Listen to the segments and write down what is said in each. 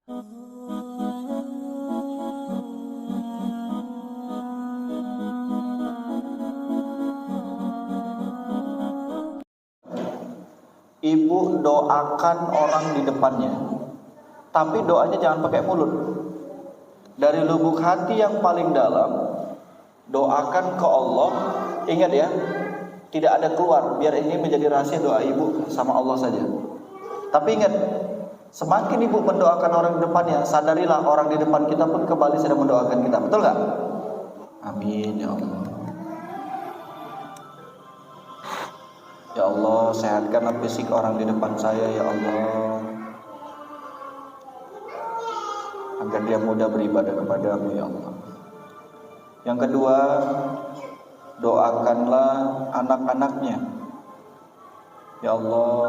Ibu doakan orang di depannya, tapi doanya jangan pakai mulut. Dari lubuk hati yang paling dalam, doakan ke Allah. Ingat ya, tidak ada keluar, biar ini menjadi rahasia doa ibu sama Allah saja. Tapi ingat, semakin ibu mendoakan orang di depannya, sadarilah orang di depan kita pun kembali sedang mendoakan kita. Betul gak? Amin ya Allah. Ya Allah, sehatkanlah fisik orang di depan saya ya Allah, agar dia mudah beribadah kepadamu ya Allah. Yang kedua, doakanlah anak-anaknya. Ya Allah,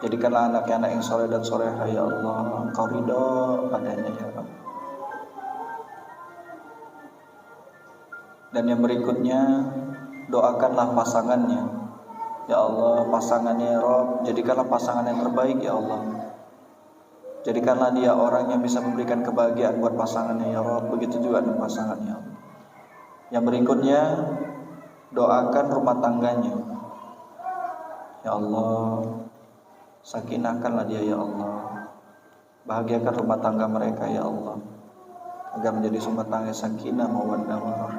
jadikanlah anaknya anak yang soleh dan soleha ya Allah. Engkau ridho padanya ya Allah. Dan yang berikutnya, doakanlah pasangannya. Ya Allah, pasangannya ya Rabb, jadikanlah pasangan yang terbaik ya Allah. Jadikanlah dia orang yang bisa memberikan kebahagiaan buat pasangannya ya Rabb. Begitu juga dengan pasangannya. Yang berikutnya, doakan rumah tangganya. Ya Allah, sakinahkanlah dia ya Allah. Bahagiakan rumah tangga mereka ya Allah, agar menjadi rumah tangga sakinah mawaddah warahmah.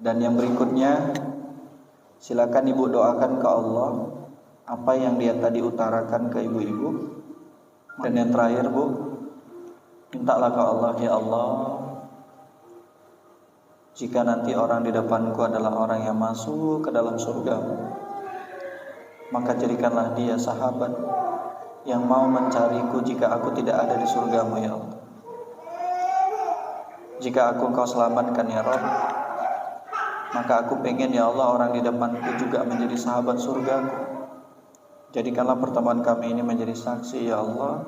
Dan yang berikutnya, silakan ibu doakan ke Allah apa yang dia tadi utarakan ke ibu-ibu. Dan yang terakhir bu, mintalah ke Allah, ya Allah, jika nanti orang di depanku adalah orang yang masuk ke dalam surga, maka jadikanlah dia sahabat yang mau mencariku jika aku tidak ada di surgamu ya Allah. Jika aku Engkau selamatkan ya Rabb, maka aku pengen ya Allah orang di depanku juga menjadi sahabat surgaku. Jadikanlah pertemuan kami ini menjadi saksi ya Allah,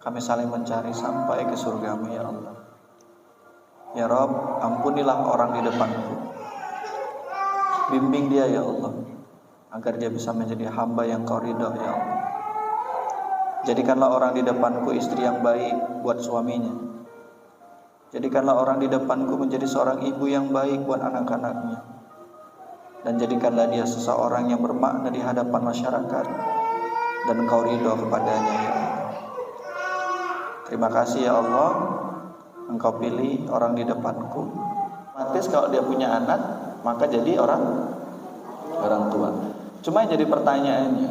kami saling mencari sampai ke surgamu ya Allah. Ya Rabb, ampunilah orang di depanku, bimbing dia ya Allah, agar dia bisa menjadi hamba yang Kau ridha ya Allah. Jadikanlah orang di depanku istri yang baik buat suaminya. Jadikanlah orang di depanku menjadi seorang ibu yang baik buat anak-anaknya. Dan jadikanlah dia seseorang yang bermakna di hadapan masyarakat, dan Engkau ridho kepadanya ya Allah. Terima kasih ya Allah, Engkau pilih orang di depanku. Otomatis kalau dia punya anak, maka jadi orang tua. Cuma yang jadi pertanyaannya,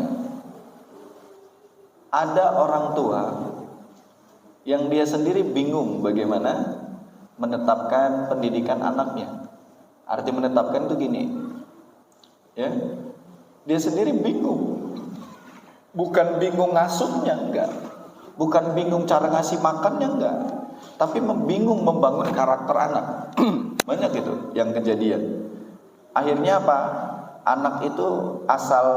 ada orang tua yang dia sendiri bingung bagaimana menetapkan pendidikan anaknya. Arti menetapkan itu gini, ya, dia sendiri bingung. Bukan bingung ngasuhnya, enggak. Bukan bingung cara ngasih makannya, enggak. Tapi bingung membangun karakter anak. Banyak itu yang kejadian. Akhirnya apa? Anak itu asal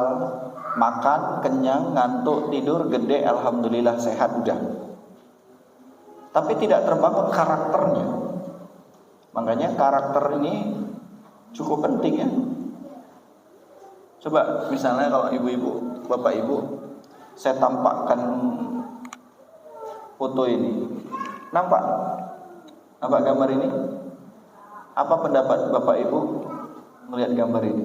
makan, kenyang, ngantuk, tidur, gede, alhamdulillah sehat udah. Tapi tidak terbangun karakternya. Makanya karakter ini cukup penting ya. Coba misalnya kalau ibu-ibu, bapak ibu, saya tampakkan foto ini. Nampak gambar ini? Apa pendapat bapak ibu melihat gambar ini?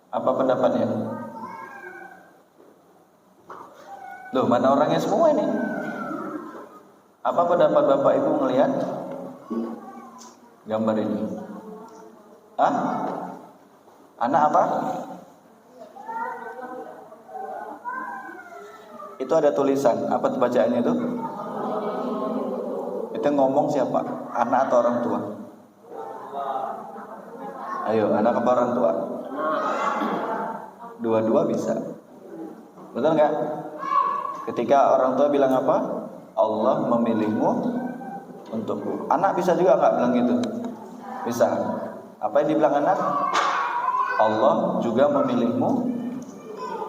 Apa pendapatnya? Loh, mana orangnya semua ini? Apa pendapat bapak ibu melihat gambar ini? Anak apa? Itu ada tulisan, apa bacaannya itu? Itu ngomong siapa? Anak atau orang tua? Ayo, anak apa orang tua? Dua-dua bisa. Betul nggak? Ketika orang tua bilang apa? Allah memilihmu untukku. Anak bisa juga nggak bilang gitu? Bisa. Apa yang dibilang anak? Allah juga memilihmu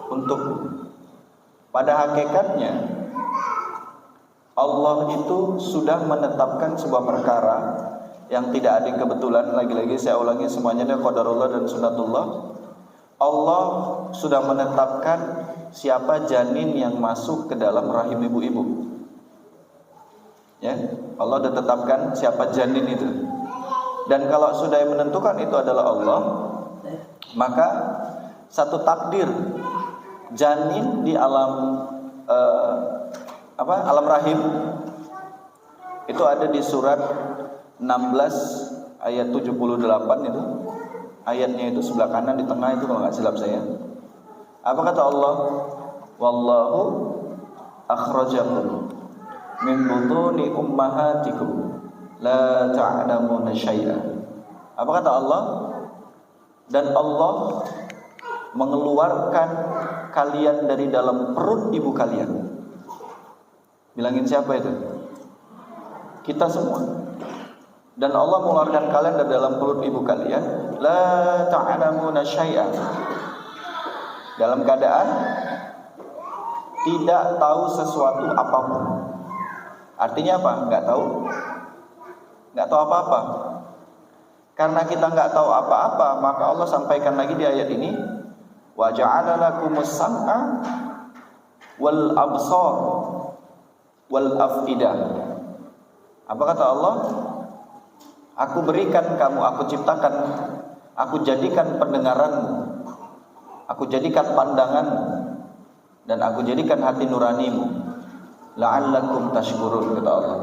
untukku. Pada hakikatnya Allah itu sudah menetapkan sebuah perkara yang tidak ada kebetulan. Lagi-lagi saya ulangi, semuanya ada qadarullah dan sunatullah. Allah sudah menetapkan siapa janin yang masuk ke dalam rahim ibu-ibu. Ya, Allah sudah tetapkan siapa janin itu. Dan kalau sudah menentukan itu adalah Allah, maka satu takdir janin di alam alam rahim itu ada di surat 16 ayat 78 itu. Ayatnya itu sebelah kanan di tengah itu kalau nggak silap saya. Apa kata Allah? Wallahu akhrajakum min butuni ummahatikum la ta'lamuna syai'a. Apa kata Allah? Dan Allah mengeluarkan kalian dari dalam perut ibu kalian. Bilangin siapa itu? Kita semua. Dan Allah mengeluarkan kalian dari dalam perut ibu kalian la ta'lamuna syai'a, dalam keadaan tidak tahu sesuatu apapun. Artinya apa? Enggak tahu apa-apa. Karena kita enggak tahu apa-apa, maka Allah sampaikan lagi di ayat ini, wa ja'ala lakumus sam'a wal absar wal afidah. Apa kata Allah? Aku berikan kamu, aku ciptakan, aku jadikan pendengaranmu, aku jadikan pandanganmu, dan aku jadikan hati nuranimu, la'allakum tashkurun, kata Allah,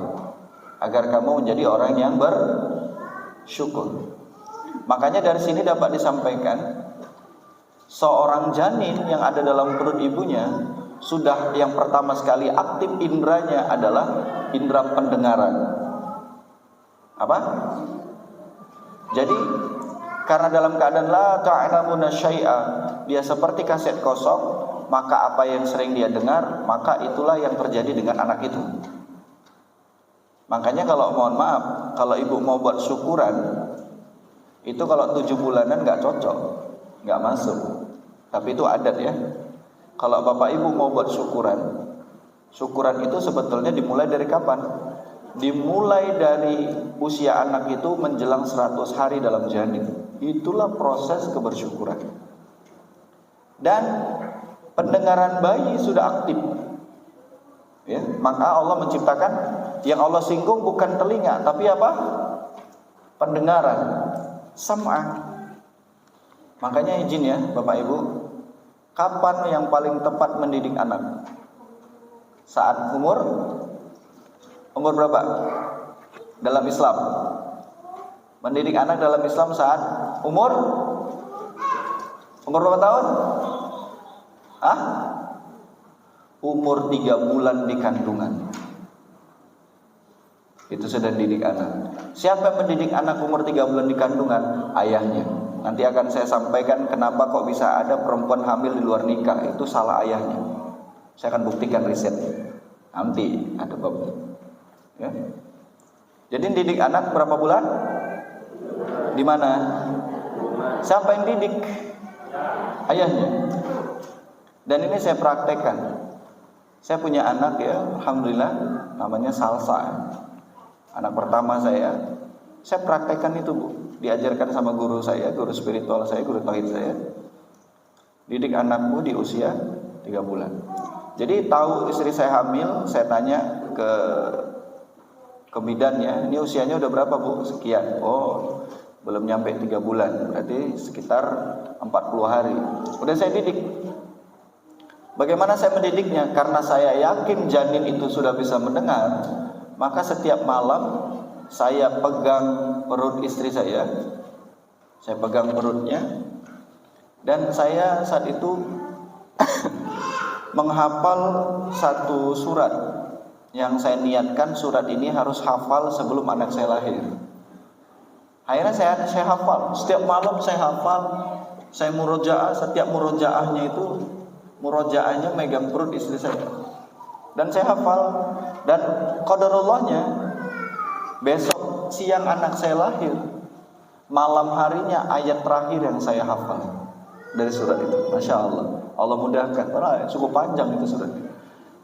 agar kamu menjadi orang yang bersyukur. Makanya dari sini dapat disampaikan, seorang janin yang ada dalam perut ibunya sudah yang pertama sekali aktif indranya adalah indra pendengaran. Apa? Jadi karena dalam keadaan la ta'lamuna syai'a, dia seperti kaset kosong, maka apa yang sering dia dengar, maka itulah yang terjadi dengan anak itu. Makanya kalau mohon maaf, kalau ibu mau buat syukuran, itu kalau 7 bulanan nggak cocok, nggak masuk. Tapi itu adat ya. Kalau bapak ibu mau buat syukuran, syukuran itu sebetulnya dimulai dari kapan? Dimulai dari usia anak itu menjelang 100 hari dalam janin. Itulah proses kebersyukuran. Dan pendengaran bayi sudah aktif. Ya, maka Allah menciptakan, yang Allah singgung bukan telinga, tapi apa? Pendengaran, sam'a. Makanya izin ya Bapak Ibu, kapan yang paling tepat mendidik anak? Saat umur berapa? Dalam Islam. Mendidik anak dalam Islam saat umur berapa tahun? Umur 3 bulan di kandungan. Itu sudah didik anak. Siapa yang mendidik anak umur 3 bulan di kandungan? Ayahnya. Nanti akan saya sampaikan kenapa kok bisa ada perempuan hamil di luar nikah. Itu salah ayahnya. Saya akan buktikan risetnya. Nanti ada babnya. Ya. Jadi didik anak berapa bulan? Di mana? Siapa yang didik? Ayahnya. Dan ini saya praktekkan. Saya punya anak ya, alhamdulillah, namanya Salsa. Anak pertama saya praktekkan itu, Bu. Diajarkan sama guru saya, guru spiritual saya, guru tauhid saya. Didik anakmu di usia 3 bulan. Jadi tahu istri saya hamil, saya tanya ke bidannya, ini usianya udah berapa Bu? Sekian. Oh, belum nyampe 3 bulan, berarti sekitar 40 hari. Udah saya didik. Bagaimana saya mendidiknya? Karena saya yakin janin itu sudah bisa mendengar, maka setiap malam saya pegang perut istri saya pegang perutnya, dan saya saat itu menghafal satu surat yang saya niatkan, surat ini harus hafal sebelum anak saya lahir. Akhirnya saya hafal, setiap malam saya hafal, saya murojaah, setiap murojaahnya itu murojaahnya megang perut istri saya. Dan saya hafal, dan qadarullahnya besok siang anak saya lahir, malam harinya ayat terakhir yang saya hafal dari surat itu. Masya Allah, Allah mudahkan, karena cukup panjang itu surat itu.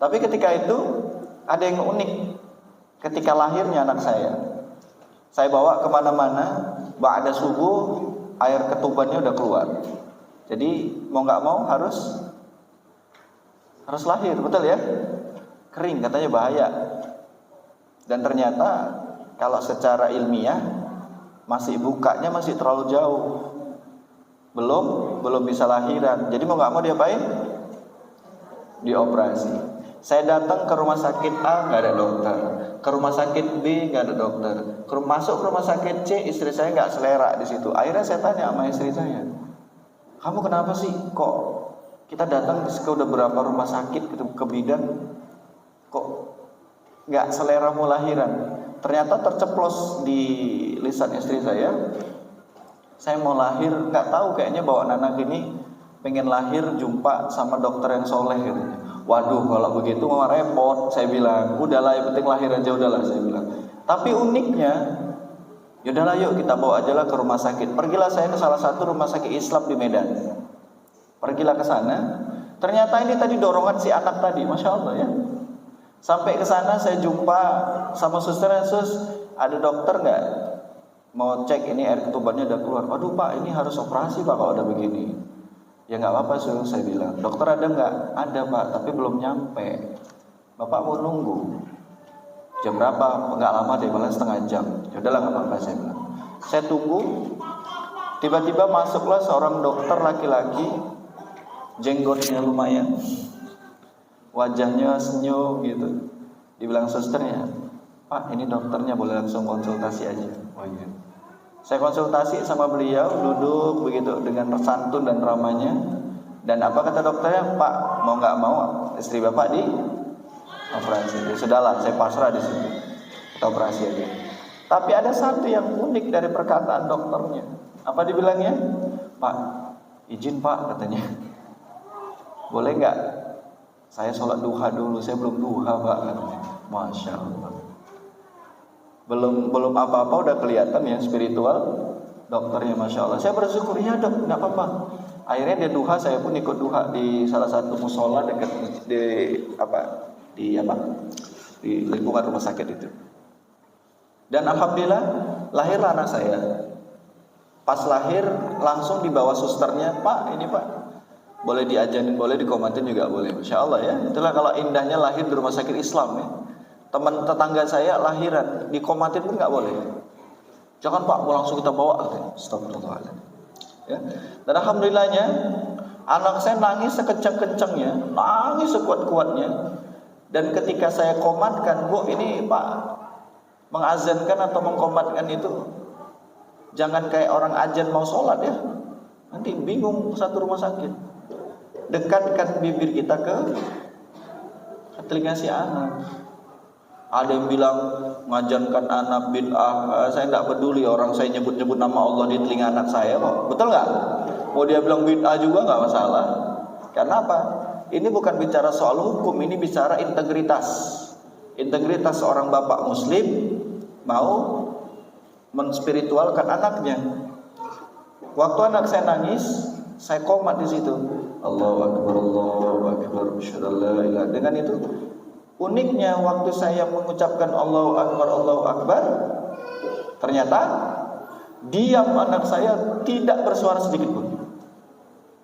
Tapi ketika itu ada yang unik. Ketika lahirnya anak saya bawa kemana-mana, ba'da subuh air ketubannya udah keluar. Jadi mau nggak mau harus lahir, betul ya? Kering katanya bahaya. Dan ternyata kalau secara ilmiah bukanya masih terlalu jauh. Belum bisa lahiran. Jadi mau nggak mau diapain? Dioperasi. Saya datang ke rumah sakit A nggak ada dokter, ke rumah sakit B nggak ada dokter, masuk ke rumah sakit C istri saya nggak selera di situ. Akhirnya saya tanya sama istri saya, kamu kenapa sih kok kita datang ke udah berapa rumah sakit ke bidan kok nggak selera mau lahiran? Ternyata terceplos di lisan istri saya mau lahir, nggak tahu kayaknya bawa anak ini pengen lahir jumpa sama dokter yang soleh gitu. Waduh, kalau begitu mau repot, saya bilang. Udahlah, yang penting lahir aja, udahlah, saya bilang. Tapi uniknya, yaudahlah yuk kita bawa aja lah ke rumah sakit. Pergilah saya ke salah satu rumah sakit Islam di Medan. Pergilah ke sana. Ternyata ini tadi dorongan si anak tadi, masya Allah ya. Sampai ke sana saya jumpa sama susternya, sus, ada dokter nggak? Mau cek ini air ketubannya udah keluar. Aduh pak, ini harus operasi pak kalau udah begini. Ya nggak apa-apa sus, saya bilang. Dokter ada nggak? Ada pak, tapi belum nyampe. Bapak mau nunggu. Jam berapa? Nggak lama deh, malah setengah jam. Ya udahlah nggak apa-apa, saya bilang. Saya tunggu. Tiba-tiba masuklah seorang dokter laki-laki, jenggotnya lumayan, wajahnya senyum gitu. Dibilang susternya, Pak ini dokternya, boleh langsung konsultasi aja. Oh iya. Saya konsultasi sama beliau, duduk begitu dengan santun dan ramahnya. Dan apa kata dokternya? Pak, mau nggak mau istri bapak di operasi. Ya sudahlah, saya pasrah di situ. Kita operasi aja. Tapi ada satu yang unik dari perkataan dokternya. Apa dibilangnya? Pak, izin pak katanya. Boleh nggak? Saya sholat duha dulu. Saya belum duha pak katanya. Masya Allah. Belum apa-apa udah kelihatan ya spiritual dokternya, masya Allah. Saya bersyukur, ya dok, nggak apa-apa. Akhirnya dia duha, saya pun ikut duha di salah satu musola dekat di lingkungan rumah sakit itu. Dan alhamdulillah lahirlah anak saya. Pas lahir langsung dibawa susternya, Pak ini Pak boleh diajarin, boleh dikomatin juga boleh, masya Allah ya. Itulah kalau indahnya lahir di rumah sakit Islam ya. Teman tetangga saya lahiran dikomatin pun nggak boleh. Jangan Pak, mau langsung kita bawa. Astagfirullahaladzim. Ya. Dan alhamdulillahnya anak saya nangis sekencang-kencangnya, nangis sekuat-kuatnya. Dan ketika saya komatkan, Bu ini Pak mengazankan atau mengkomatkan itu jangan kayak orang azan mau sholat ya. Nanti bingung satu rumah sakit. Dekatkan bibir kita ke telinga si anak. Ada yang bilang mengajarkan anak bid'ah. Saya tidak peduli orang saya nyebut-nyebut nama Allah di telinga anak saya kok. Betul nggak? Mau dia bilang bid'ah juga nggak masalah. Karena apa? Ini bukan bicara soal hukum, ini bicara integritas. Integritas seorang bapak muslim mau menspiritualkan anaknya. Waktu anak saya nangis, saya komat di situ. Allahu Akbar, Allahu Akbar, asyhadu an la ilaha illallah. Dengan itu uniknya waktu saya mengucapkan Allahu Akbar, ternyata diam anak saya, tidak bersuara sedikit pun.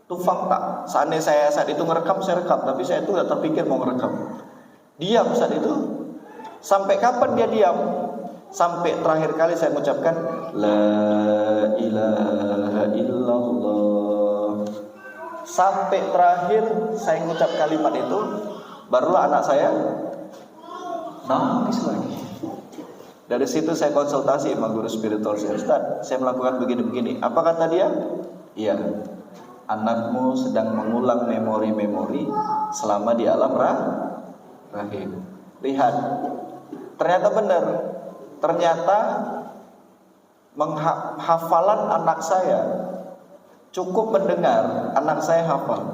Itu fakta. Seandainya saya saat itu ngerekam, saya rekam, tapi saya itu tidak terpikir mau ngerekam. Diam saat itu. Sampai kapan dia diam? Sampai terakhir kali saya mengucapkan La ilaha illallah. Sampai terakhir saya mengucap kalimat itu, barulah anak saya nangis lagi. Dari situ saya konsultasi sama guru spiritual saya, Ustaz, saya melakukan begini-begini. Apa kata dia? Iya, anakmu sedang mengulang memori-memori selama di alam rahim. Lihat, ternyata benar. Ternyata hafalan anak saya cukup mendengar, anak saya hafal.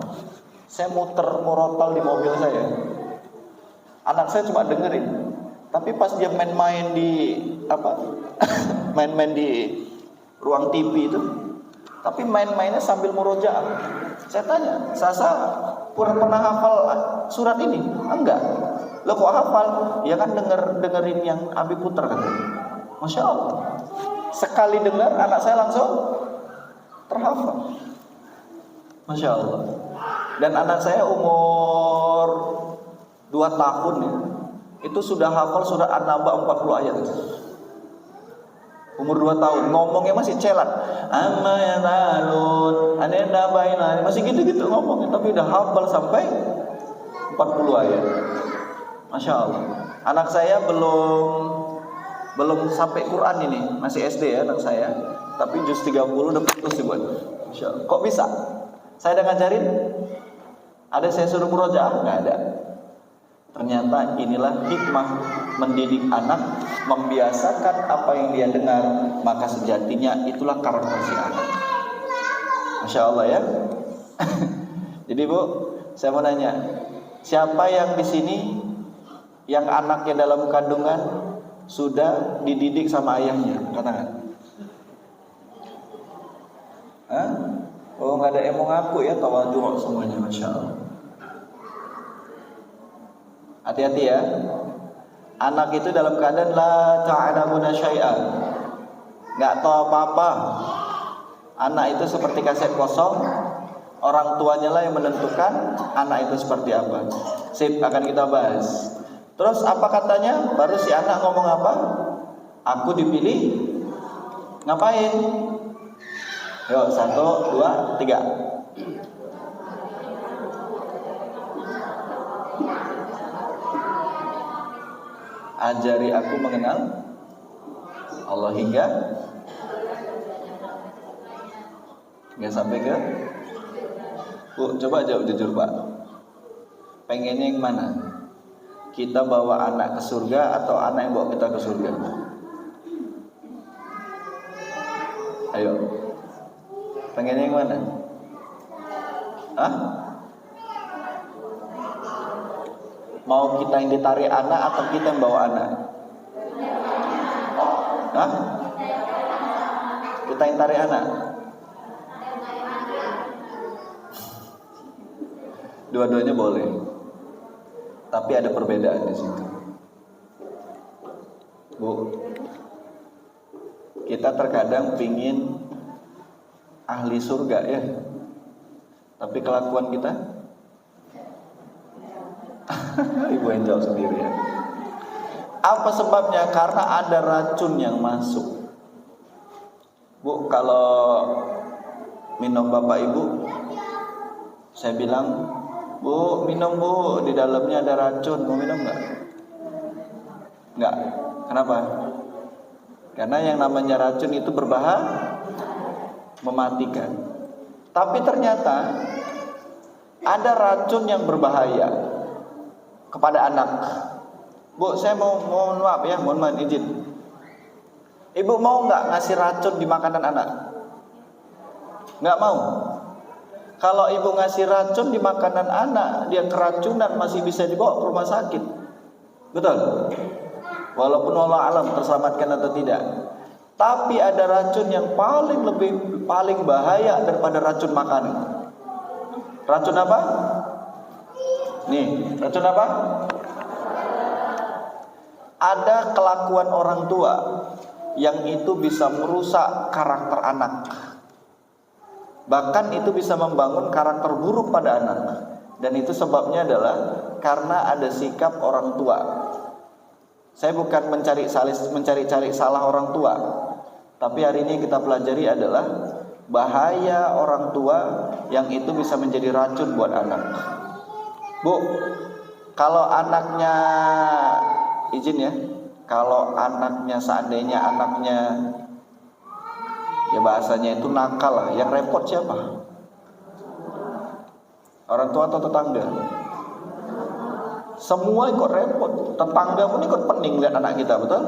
Saya murotal di mobil saya, anak saya cuma dengerin. Tapi pas dia main-main di main-main di ruang TV itu, tapi main-mainnya sambil murojaah. Saya tanya, Sasa pernah hafal surat ini? Enggak. Lo kok hafal? Ya kan dengerin yang Abi putar kan. Masya Allah. Sekali dengar anak saya langsung terhafal. Masya Allah. Dan anak saya umur 2 tahun ya, itu sudah hafal surat An-Naba 40 ayat. Umur 2 tahun, ngomongnya masih celat. Amma ya talun, anenda baina, masih gitu-gitu ngomongnya, tapi udah hafal sampai 40 ayat. Masya Allah. Anak saya belum sampai Quran ini, masih SD ya anak saya. Tapi juz 30 udah putus dibuat. Masya Allah. Kok bisa? Saya udah ngajarin. Ada saya suruh murojaah? Nggak ada. Ternyata inilah hikmah mendidik anak, membiasakan apa yang dia dengar, maka sejatinya itulah karakter si anak. Masya Allah ya. Jadi Bu, saya mau nanya, siapa yang di sini yang anaknya dalam kandungan sudah dididik sama ayahnya? Katakan. Hah? Oh, nggak ada yang mau ngaku ya, tawadhu semuanya, Masya Allah. Hati-hati ya. Anak itu dalam keadaan la ta'lamuna syai'an, nggak tahu apa-apa. Anak itu seperti kaset kosong. Orang tuanya lah yang menentukan anak itu seperti apa. Sip, akan kita bahas. Terus apa katanya? Baru si anak ngomong apa? Aku dipilih. Ngapain? Yuk, 1, 2, 3. Ajari aku mengenal Allah hingga sampai ke Bu, coba jawab jujur Pak. Pengennya yang mana? Kita bawa anak ke surga atau anak yang bawa kita ke surga? Ayo. Pengennya yang mana? Hah? Mau kita yang ditarik anak atau kita yang bawa anak? Hah? Kita yang tarik anak? Dua-duanya boleh, tapi ada perbedaan di situ. Bu, kita terkadang pingin ahli surga ya, tapi kelakuan kita Ibu yang jawab sendiri ya. Apa sebabnya? Karena ada racun yang masuk. Bu, kalau minum Bapak Ibu, saya bilang, Bu, minum Bu, di dalamnya ada racun, mau minum nggak? Nggak. Kenapa? Karena yang namanya racun itu berbahaya, mematikan. Tapi ternyata ada racun yang berbahaya kepada anak. Bu, saya mohon maaf ya, mohon izin. Ibu mau nggak ngasih racun di makanan anak? Nggak mau. Kalau ibu ngasih racun di makanan anak, dia keracunan, masih bisa dibawa ke rumah sakit. Betul? Walaupun Allah alam terselamatkan atau tidak. Tapi ada racun yang paling bahaya daripada racun makanan. Racun apa? Nih, racun apa? Ada kelakuan orang tua yang itu bisa merusak karakter anak. Bahkan itu bisa membangun karakter buruk pada anak. Dan itu sebabnya adalah karena ada sikap orang tua. Saya bukan mencari salah orang tua, tapi hari ini kita pelajari adalah bahaya orang tua yang itu bisa menjadi racun buat anak. Bu, kalau anaknya, izin ya, kalau anaknya seandainya anaknya, ya bahasanya itu nakal lah, yang repot siapa? Orang tua atau tetangga? Semua ikut repot, tetangga pun ikut pening lihat anak kita, betul?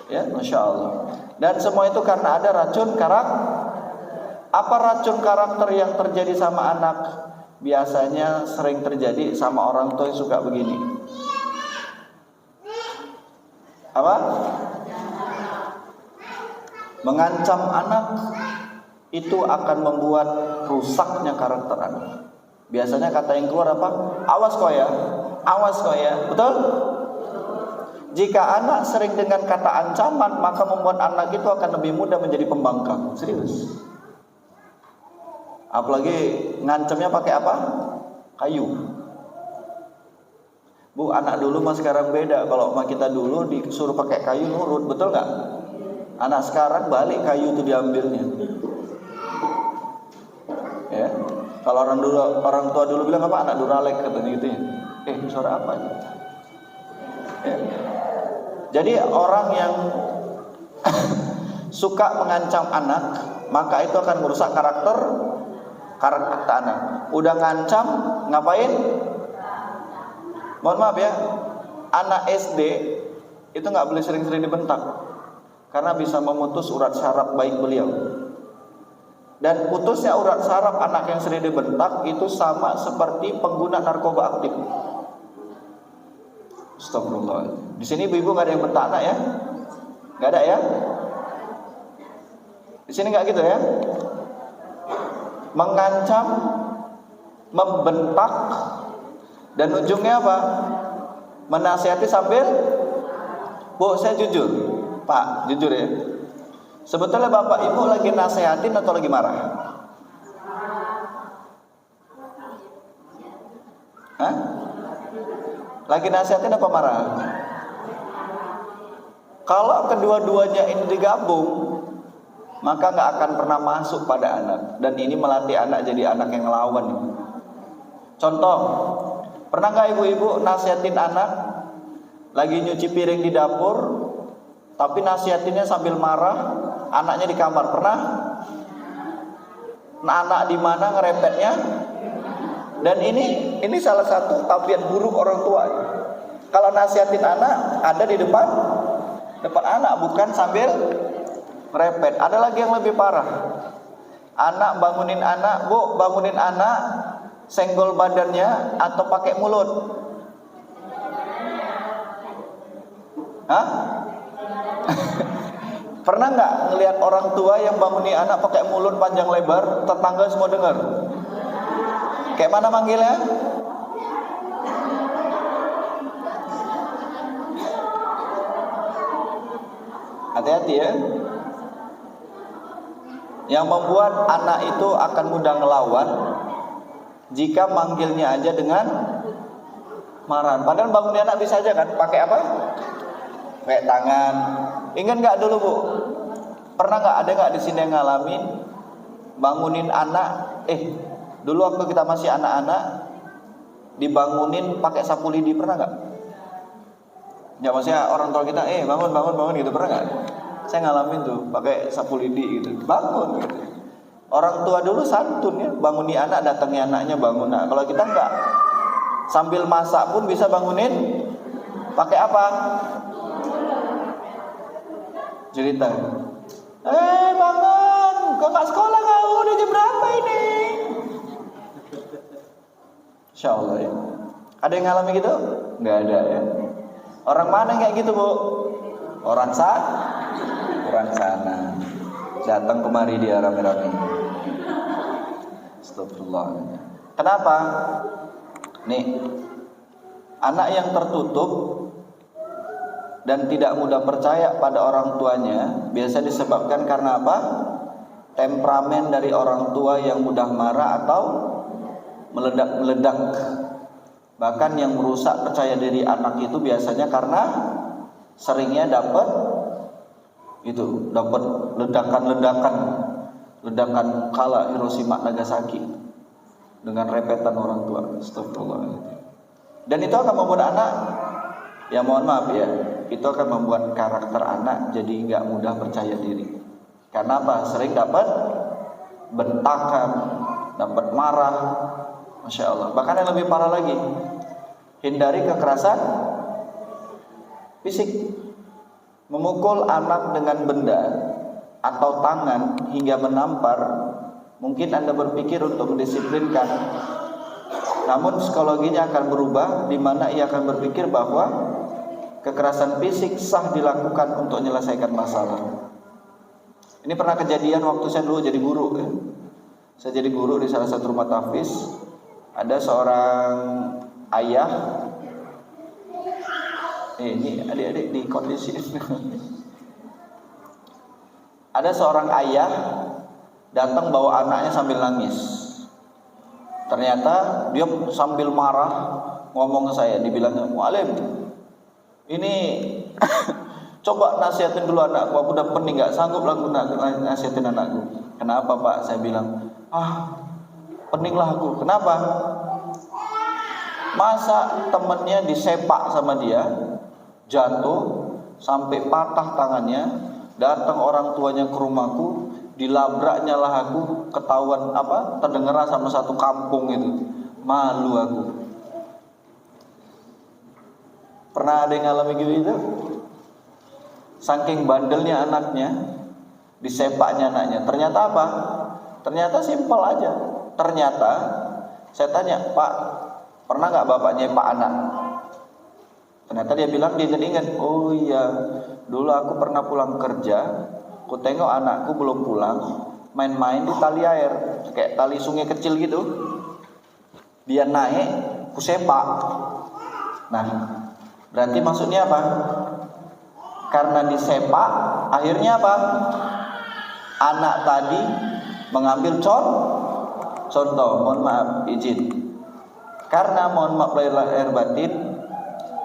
Ya, Masya Allah. Dan semua itu karena ada racun karakter. Apa racun karakter yang terjadi sama anak? Biasanya sering terjadi sama orang tua yang suka begini. Apa? Mengancam anak itu akan membuat rusaknya karakter anak. Biasanya kata yang keluar apa? Awas kau ya, awas kau ya. Betul? Jika anak sering dengan kata ancaman, maka membuat anak itu akan lebih mudah menjadi pembangkang. Serius. Apalagi ngancamnya pakai apa? Kayu. Bu, anak dulu mas sekarang beda. Kalau sama kita dulu disuruh pakai kayu nurut, betul nggak? Anak sekarang balik kayu itu diambilnya. Ya. Kalau orang tua dulu bilang apa? Anak duralek katanya gitu ya. Suara apa ini? Ya. Jadi orang yang suka mengancam anak, maka itu akan merusak karakter anak. Udah ngancam, ngapain? Mohon maaf ya, anak SD itu nggak boleh sering-sering dibentak, karena bisa memutus urat saraf baik beliau. Dan putusnya urat saraf anak yang sering dibentak itu sama seperti pengguna narkoba aktif. Astagfirullah. Di sini ibu-ibu nggak ada yang bentak anak ya? Nggak ada ya? Di sini nggak gitu ya? Mengancam, membentak, dan ujungnya apa? Menasihati sambil, Bu, saya jujur, Pak, jujur ya. Sebetulnya bapak ibu lagi nasihatin atau lagi marah? Hah? Lagi nasihatin apa marah? Kalau kedua-duanya ini digabung, maka nggak akan pernah masuk pada anak. Dan ini melatih anak jadi anak yang ngelawan. Contoh, pernah nggak ibu-ibu nasihatin anak lagi nyuci piring di dapur, tapi nasihatinnya sambil marah? Anaknya di kamar, pernah? Nah, anak di mana ngerepetnya? Dan ini salah satu tabiat buruk orang tua. Kalau nasihatin anak ada di depan anak, bukan sambil ngerepet. Ada lagi yang lebih parah. Anak bangunin anak, Bu, bangunin anak, senggol badannya atau pakai mulut? Hah? Pernah nggak ngelihat orang tua yang bangunin anak pakai mulut panjang lebar, tetangga semua dengar? Kayak mana manggilnya? Hati-hati ya. Yang membuat anak itu akan mudah ngelawan jika manggilnya aja dengan marah. Padahal bangunin anak bisa aja kan? Pakai apa? Pakai tangan. Ingat nggak dulu, Bu? Pernah nggak, ada nggak di sini yang ngalamin bangunin anak? Dulu waktu kita masih anak-anak dibangunin pakai sapu lidi, pernah nggak? Ya, maksudnya orang tua kita, bangun gitu, pernah nggak? Saya ngalamin tuh pakai sapu lidi gitu, bangun. Gitu. Orang tua dulu santun ya, bangunin anak, datangi anaknya bangun. Nah, kalau kita nggak, sambil masak pun bisa bangunin pakai apa? Cerita. Bangun, kok nggak sekolah kau? Udah jam berapa ini? Insya Allah ya. Ada yang ngalami gitu? Nggak ada ya. Orang mana yang kayak gitu, Bu? Orang sana. Datang kemari dia rame-rame. Astagfirullah. Kenapa? Nih, anak yang tertutup dan tidak mudah percaya pada orang tuanya biasa disebabkan karena apa? Temperamen dari orang tua yang mudah marah atau meledak-meledak. Bahkan yang merusak percaya diri anak itu biasanya karena seringnya dapat ledakan kala Hiroshima Nagasaki dengan repetan orang tua. Astagfirullah. Dan itu akan membuat anak, ya mohon maaf ya, itu akan membuat karakter anak jadi nggak mudah percaya diri. Karena apa? Sering dapat bentakan, dapat marah, Masya Allah. Bahkan yang lebih parah lagi, hindari kekerasan fisik. Memukul anak dengan benda atau tangan hingga menampar, mungkin Anda berpikir untuk mendisiplinkan, namun psikologinya akan berubah, di mana ia akan berpikir bahwa kekerasan fisik sah dilakukan untuk menyelesaikan masalah. Ini pernah kejadian waktu saya dulu jadi guru ya. Saya jadi guru di salah satu rumah tahfiz. Ada seorang ayah, ini adik-adik di kondisi ada seorang ayah datang bawa anaknya sambil nangis. Ternyata dia sambil marah ngomong ke saya, dibilangnya, "Mualim, ini coba nasihatin dulu anakku, aku udah pening, gak sanggup lah aku nasihatin anakku." "Kenapa Pak?" Saya bilang, pening lah aku. "Kenapa?" "Masa temennya disepak sama dia, jatuh sampai patah tangannya, datang orang tuanya ke rumahku, dilabraknya lah aku, ketahuan terdengar sama satu kampung itu. Malu aku." Pernah ada yang ngalami gitu? Saking bandelnya anaknya, disepaknya anaknya. Ternyata apa? Ternyata simpel aja. Ternyata saya tanya, "Pak, pernah nggak bapak nyepak anak?" Ternyata dia bilang, dia jadi ingat, "Oh iya, dulu aku pernah pulang kerja, aku tengok anakku belum pulang, main-main di tali air, kayak tali sungai kecil gitu. Dia naik, aku sepak." Nah, berarti maksudnya apa? Karena disepak, akhirnya apa? Anak tadi mengambil contoh, mohon maaf, izin. Karena mohon maaf lahir batin,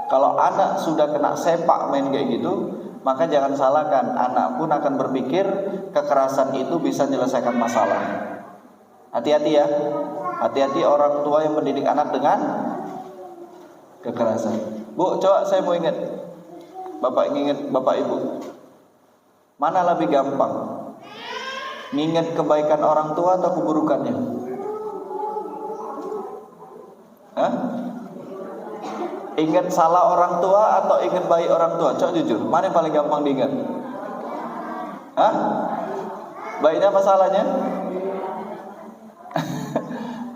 kalau anak sudah kena sepak main kayak gitu, maka jangan salahkan, anak pun akan berpikir kekerasan itu bisa menyelesaikan masalah. Hati-hati ya. Hati-hati orang tua yang mendidik anak dengan kekerasan. Bu, coba saya mau ingat, Bapak ingat Bapak Ibu, mana lebih gampang? Nginget kebaikan orang tua atau keburukannya? Ingat salah orang tua atau ingat baik orang tua? Coba jujur, mana yang paling gampang diingat? Baiknya apa salahnya?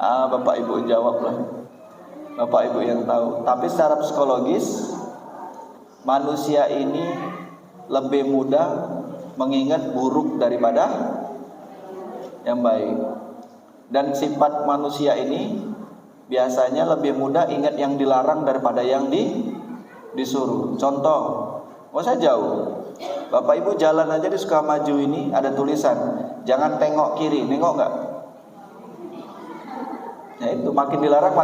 Bapak Ibu jawablah. Bapak Ibu yang tahu. Tapi secara psikologis, manusia ini lebih mudah mengingat buruk daripada yang baik. Dan sifat manusia ini biasanya lebih mudah ingat yang dilarang daripada yang disuruh. Contoh, saya jauh, Bapak Ibu jalan aja di Sukamaju ini ada tulisan, "Jangan tengok kiri." Nengok nggak? Ya itu, makin dilarang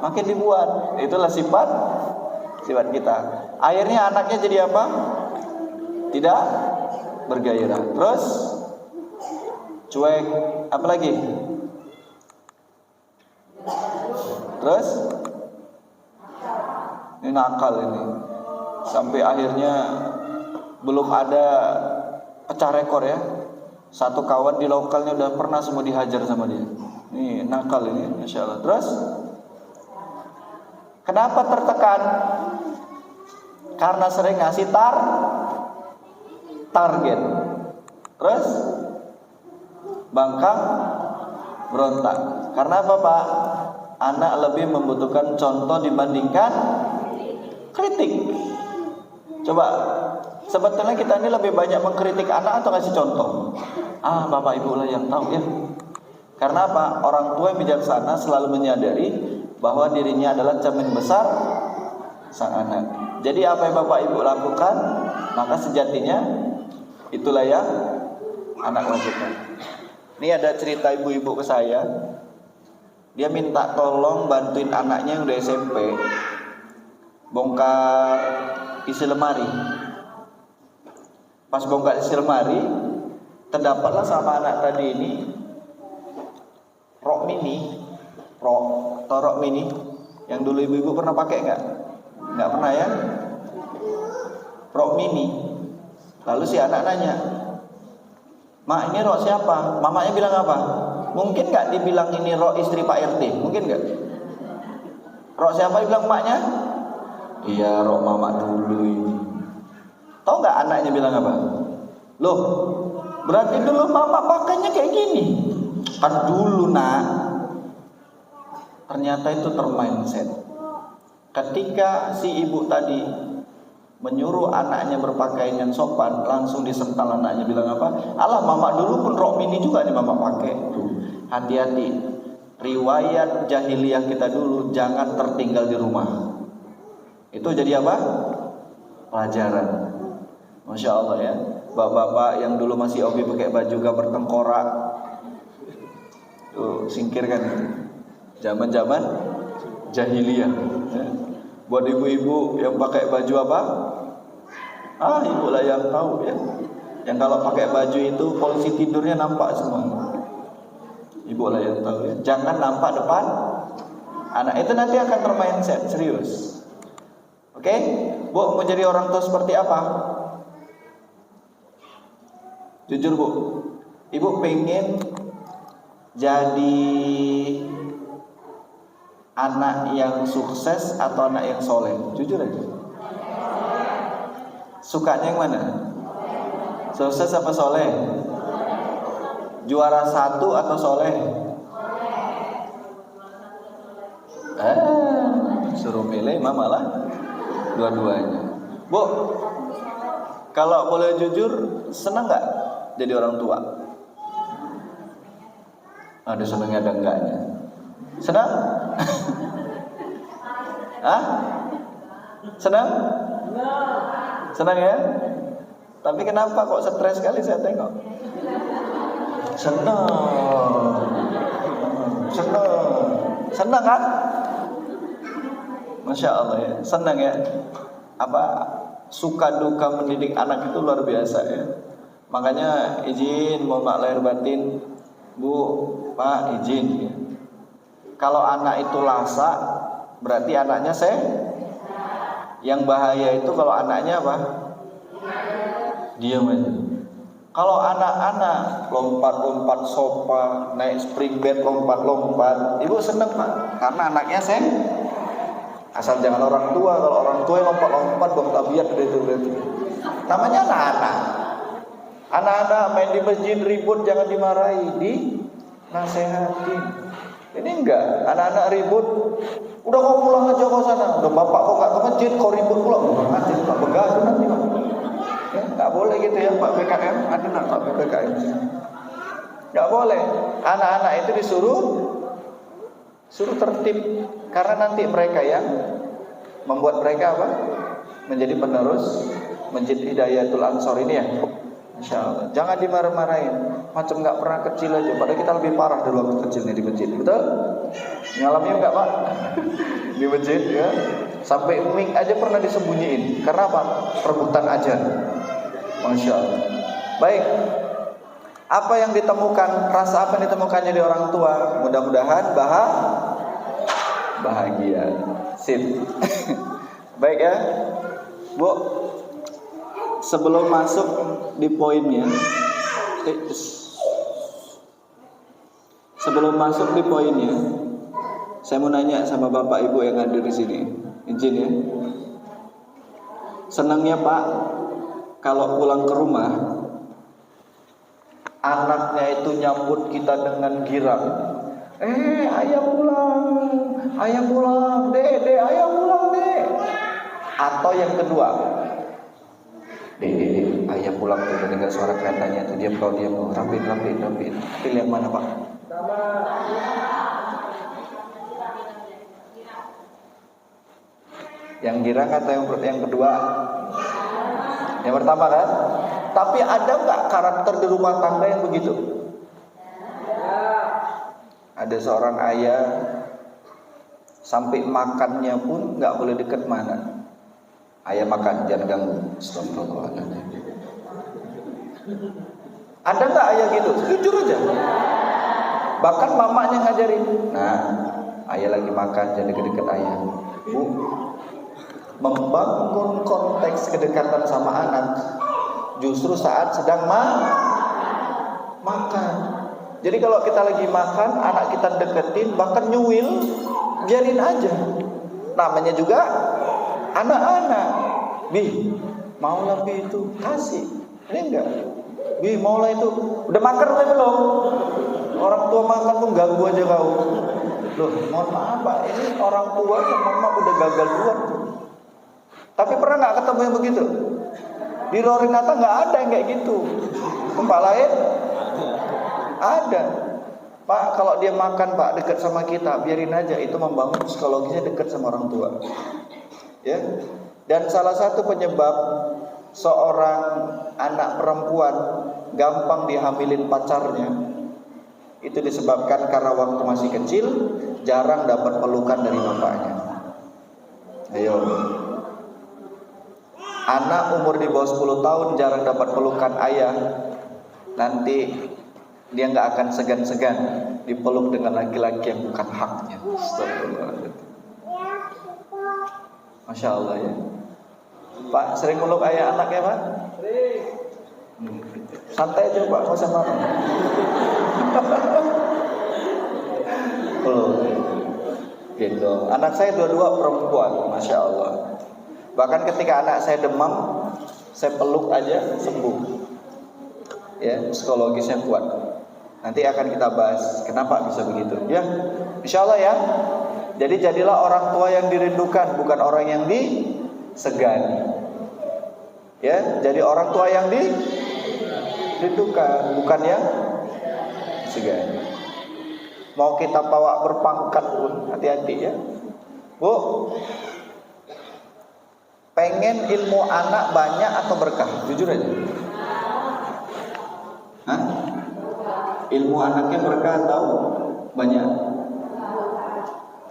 makin dibuat. Itulah sifat kita. Akhirnya anaknya jadi apa? Tidak bergairah. Terus cuek, apa lagi? Terus ini nakal ini. Sampai akhirnya belum ada pecah rekor ya. Satu kawan di lokalnya udah pernah semua dihajar sama dia. Ini nakal ini, Masya Allah. Terus kenapa tertekan? Karena sering ngasih target. Terus bangkang berontak. Karena apa Pak? Anak lebih membutuhkan contoh dibandingkan kritik. Coba, sebetulnya kita ini lebih banyak mengkritik anak atau ngasih contoh? Bapak Ibu lah yang tahu ya. Karena apa? Orang tua yang bijaksana selalu menyadari bahwa dirinya adalah cermin besar sang anak. Jadi apa yang Bapak Ibu lakukan, maka sejatinya itulah yang anak lakukan. Ini ada cerita ibu-ibu ke saya. Dia minta tolong bantuin anaknya yang udah SMP bongkar isi lemari. Pas bongkar isi lemari, terdapatlah sama anak tadi ini rok mini yang dulu ibu-ibu pernah pakai nggak? Nggak pernah ya? Rok mini. Lalu si anak nanya, "Mak, ini rok siapa?" Mamanya bilang apa? Mungkin nggak dibilang ini rok istri Pak RT? Mungkin nggak? Rok siapa dibilang maknya? "Iya, rok mama dulu ini." Tahu nggak anaknya bilang apa? "Loh, berarti dulu mama pakainya kayak gini." Kan dulu nak. Ternyata itu termindset. Ketika si ibu tadi menyuruh anaknya berpakaian yang sopan, langsung disental anaknya bilang apa? "Alah, mama dulu pun rok mini juga nih mama pakai." Hati-hati. Riwayat jahiliyah kita dulu jangan tertinggal di rumah. Itu jadi apa? Pelajaran. Masya Allah ya. Bapak-bapak yang dulu masih hobi pakai baju gambar tengkorak, Tuh, singkirkan itu. Zaman-zaman jahiliyah. Ya. Buat ibu-ibu yang pakai baju apa? Ibu lah yang tahu ya. Yang kalau pakai baju itu polisi tidurnya nampak semua. Ibu lah yang tahu ya. Jangan nampak depan anak, itu nanti akan termindset serius. Oke? Bu, mau jadi orang tua seperti apa? Jujur Bu, ibu pengen jadi anak yang sukses atau anak yang soleh? Jujur aja. Sukanya yang mana? Sukses apa soleh? Juara 1 atau soleh? Suruh milih mama lah dua-duanya. Bu, kalau boleh jujur, senang gak jadi orang tua? Ada senangnya ada enggaknya. Senang? Hah? Senang? Senang ya? Tapi kenapa kok stres sekali saya tengok? Senang. Senang kan? Masya Allah ya, senang ya. Suka duka mendidik anak itu luar biasa ya. Makanya izin, mohon maaf lahir batin, Bu, Pak, izin ya. Kalau anak itu lasak, berarti anaknya yang bahaya itu kalau anaknya apa? Diam aja. Kalau anak-anak lompat-lompat sofa, naik spring bed, lompat-lompat, ibu seneng Pak, karena anaknya asal jangan orang tua. Kalau orang tua yang lompat-lompat dong tabiat itu. Namanya anak-anak. Anak-anak main di masjid ribut jangan dimarahi, dinasehati. Ini enggak, anak-anak ribut, udah kau pulang aja kau sana. Udah bapak kau gak ke masjid, kau ribut pulang. Nanti Pak begaduh nanti Pak. Ya, nggak boleh gitu ya Pak PKM. Ada nak Pak PKM? Nggak boleh. Anak-anak itu suruh tertib, karena nanti mereka yang membuat mereka apa? Menjadi penerus Masjid Hidayatul Ansor ini ya. Insya Allah. Jangan dimarah-marahin. Macam nggak pernah kecil aja. Padahal kita lebih parah dulu waktu kecil nih di masjid. Betul? Ngalamin nggak Pak? Di masjid ya. Sampai mic aja pernah disembunyiin. Karena apa? Perebutan ajar. Masya Allah. Baik. Apa yang ditemukan? Rasa apa yang ditemukan jadi orang tua? Mudah-mudahan bahagia. Sip. Baik ya, Bu. Sebelum masuk di poinnya, saya mau nanya sama Bapak Ibu yang ada di sini. Izin ya. Senangnya Pak, kalau pulang ke rumah, anaknya itu nyambut kita dengan girang. Ayah pulang, dek, ayah pulang, dek. Atau yang kedua, dek, ayah pulang tuh, dengar suara keretanya tuh, diam, rapin. Pilih yang mana Pak? Yang girang atau yang kedua? Yang pertama kan? Tapi ada nggak karakter di rumah tangga yang begitu? Ada seorang ayah sampai makannya pun nggak boleh deket mana. Ayah makan jangan ganggu. Astagfirullahaladzim. Ada nggak ayah gitu? Jujur aja. Bahkan mamanya ngajarin. Nah, ayah lagi makan jangan deket-deket ayah. Bu, membangun konteks kedekatan sama anak justru saat sedang makan. Jadi kalau kita lagi makan, anak kita deketin, bahkan nyuil, biarin aja. Namanya juga anak-anak. Bi, mau lah Bi itu, kasih. Ini enggak. Bi, mau lah itu. Udah makan atau belum? Orang tua makan pun ganggu aja kau. Loh, mohon maaf Pak, ini orang tua sama mama udah gagal duluan. Tapi pernah nggak ketemu yang begitu? Di Rorinata nggak ada yang kayak gitu. Tempat lain ada. Pak, kalau dia makan Pak dekat sama kita, biarin aja. Itu membangun psikologisnya dekat sama orang tua. Ya. Dan salah satu penyebab seorang anak perempuan gampang dihamilin pacarnya Itu disebabkan karena waktu masih kecil jarang dapat pelukan dari bapaknya. Ayo. Anak umur di bawah 10 tahun jarang dapat pelukan ayah, nanti dia nggak akan segan-segan dipeluk dengan laki-laki yang bukan haknya. Astagfirullahaladzim. Masya Allah ya. Pak sering meluk ayah anak ya Pak? Sering. Santai aja Pak, nggak usah marah. Gitu. Anak saya dua-dua perempuan, Masya Allah. Bahkan ketika anak saya demam, saya peluk aja sembuh. Ya, psikologi saya kuat. Nanti akan kita bahas kenapa bisa begitu. Ya, Insya Allah ya. Jadi jadilah orang tua yang dirindukan, bukan orang yang disegani. Ya, jadi orang tua yang dirindukan, bukan yang disegani. Mau kita bawa berpangkat pun hati-hati ya. Bu, pengen ilmu anak banyak atau berkah? Jujur aja. Hah? Ilmu anaknya berkah atau banyak?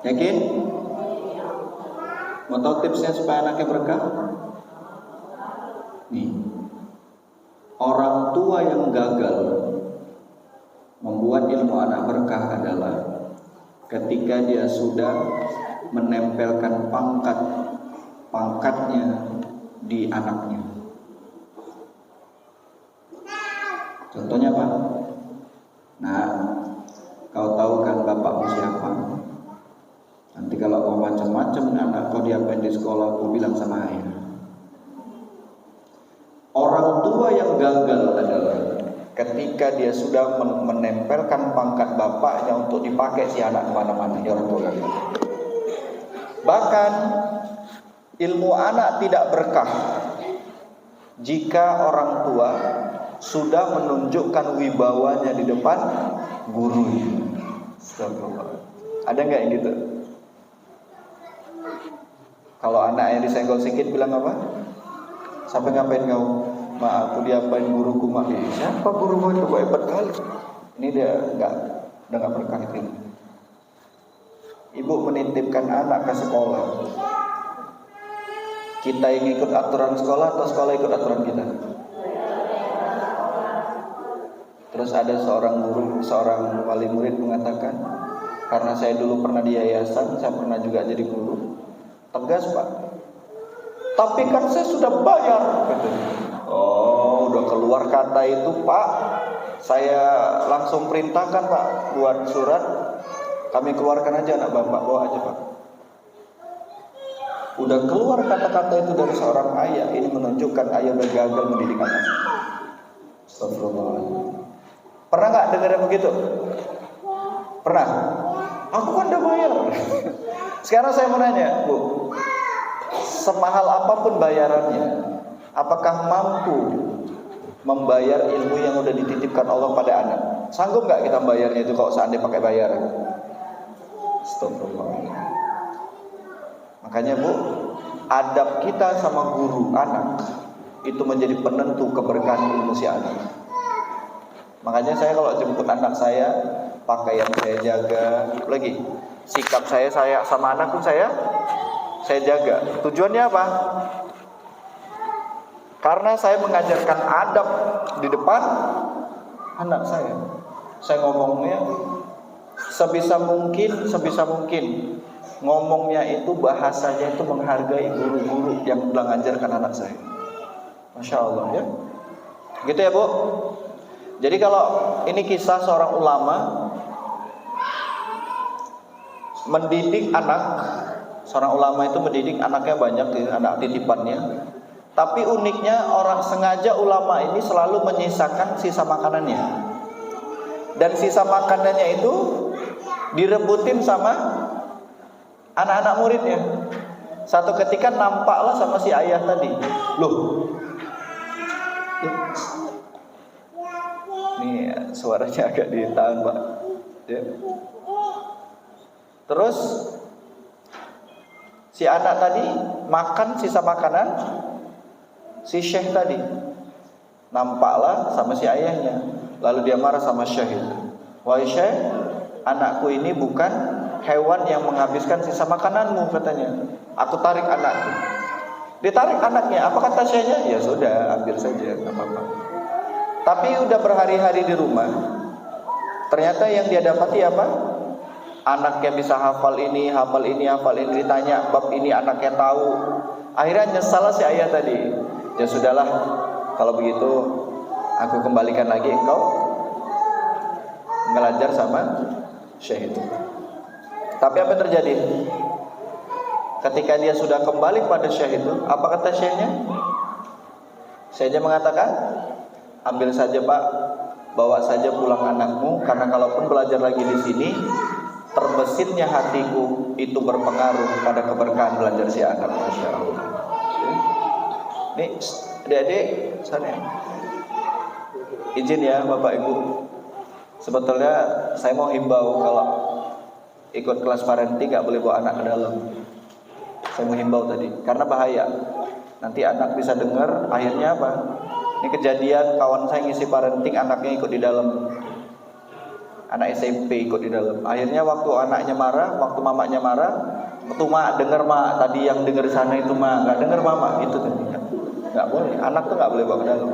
Yakin? Mau tahu tipsnya supaya anaknya berkah? Nih, orang tua yang gagal membuat ilmu anak berkah adalah ketika dia sudah menempelkan pangkatnya di anaknya. Contohnya apa? Nah, kau tahu kan bapakmu siapa? Nanti kalau kau macam-macam anak kau diapain di sekolah, kau bilang sama ayah. Orang tua yang gagal adalah ketika dia sudah menempelkan pangkat bapaknya untuk dipakai si anak kemana-mana. Ya orang tua gagal. Bahkan ilmu anak tidak berkah jika orang tua sudah menunjukkan wibawanya di depan gurunya. Ada nggak yang gitu? Kalau anaknya disenggol sedikit bilang apa? Sampai ngapain kau? Mak, aku diapain guruku mak? Siapa gurumu itu? Hebat kali. Ini dia udah nggak berkah itu. Ibu menitipkan anak ke sekolah. Kita yang ikut aturan sekolah atau sekolah ikut aturan kita? Terus ada seorang guru, seorang wali murid mengatakan, karena saya dulu pernah di yayasan, saya pernah juga jadi guru. Tegas Pak. Tapi kan saya sudah bayar. Oh, udah keluar kata itu Pak, saya langsung perintahkan Pak buat surat, kami keluarkan aja anak bapak, bawa aja Pak. Udah keluar kata-kata itu dari seorang ayah, ini menunjukkan ayah udah gagal mendidik anak. Astagfirullahaladzim. Pernah nggak dengar yang begitu? Pernah? Aku kan udah bayar. Sekarang saya mau nanya, Bu, semahal apapun bayarannya, apakah mampu membayar ilmu yang udah dititipkan Allah pada anak? Sanggup nggak kita bayarnya itu kalau seandainya pakai bayaran? Astagfirullah. Makanya Bu, adab kita sama guru anak itu menjadi penentu keberkahan ilmu si anak. Makanya saya kalau jemput anak saya, pakaian saya jaga, lagi sikap saya sama anak pun saya jaga. Tujuannya apa? Karena saya mengajarkan adab di depan anak saya. Saya ngomongnya sebisa mungkin ngomongnya itu bahasanya itu menghargai guru-guru yang telah mengajarkan anak saya. Masya Allah ya. Gitu ya Bu. Jadi kalau ini kisah seorang ulama mendidik anak. Seorang ulama itu mendidik anaknya banyak, anak titipannya. Tapi uniknya orang sengaja ulama ini selalu menyisakan sisa makanannya. Dan sisa makanannya itu direbutin sama anak-anak muridnya. Satu ketika nampaklah sama si ayah tadi. Loh, ini suaranya agak ditahan Pak ya. Terus si anak tadi makan sisa makanan si syekh tadi. Nampaklah sama si ayahnya. Lalu dia marah sama syekh itu. Wahai Syekh, anakku ini bukan hewan yang menghabiskan sisa makananmu katanya. Aku tarik anakku. Ditarik anaknya, apa kata Syekhnya? Ya sudah, ambil saja, nggak apa-apa. Tapi udah berhari-hari di rumah, ternyata yang dia dapati apa? Anaknya bisa hafal ini, ditanya bab ini anaknya tahu. Akhirnya nyesal si ayah tadi. Ya sudahlah, kalau begitu aku kembalikan lagi engkau ngelajar sama Syekh itu. Tapi apa yang terjadi? Ketika dia sudah kembali pada Syekh itu, apa kata Syekhnya? Syekhnya mengatakan, ambil saja Pak, bawa saja pulang anakmu, karena kalaupun belajar lagi di sini, terbesitnya hatiku itu berpengaruh pada keberkahan belajar si anak. Masya Allah. Nih, adik-adik, sana. Izin ya Bapak Ibu. Sebetulnya saya mau himbau kalau ikut kelas parenting nggak boleh bawa anak ke dalam. Saya mau himbau tadi, karena bahaya. Nanti anak bisa dengar, akhirnya apa? Ini kejadian kawan saya ngisi parenting, anaknya ikut di dalam. Anak SMP ikut di dalam. Akhirnya waktu anaknya marah, waktu mamanya marah, itu mak dengar mak, tadi yang dengar di sana itu mak, nggak dengar mama, itu tadi. Nggak boleh, anak tuh nggak boleh bawa ke dalam.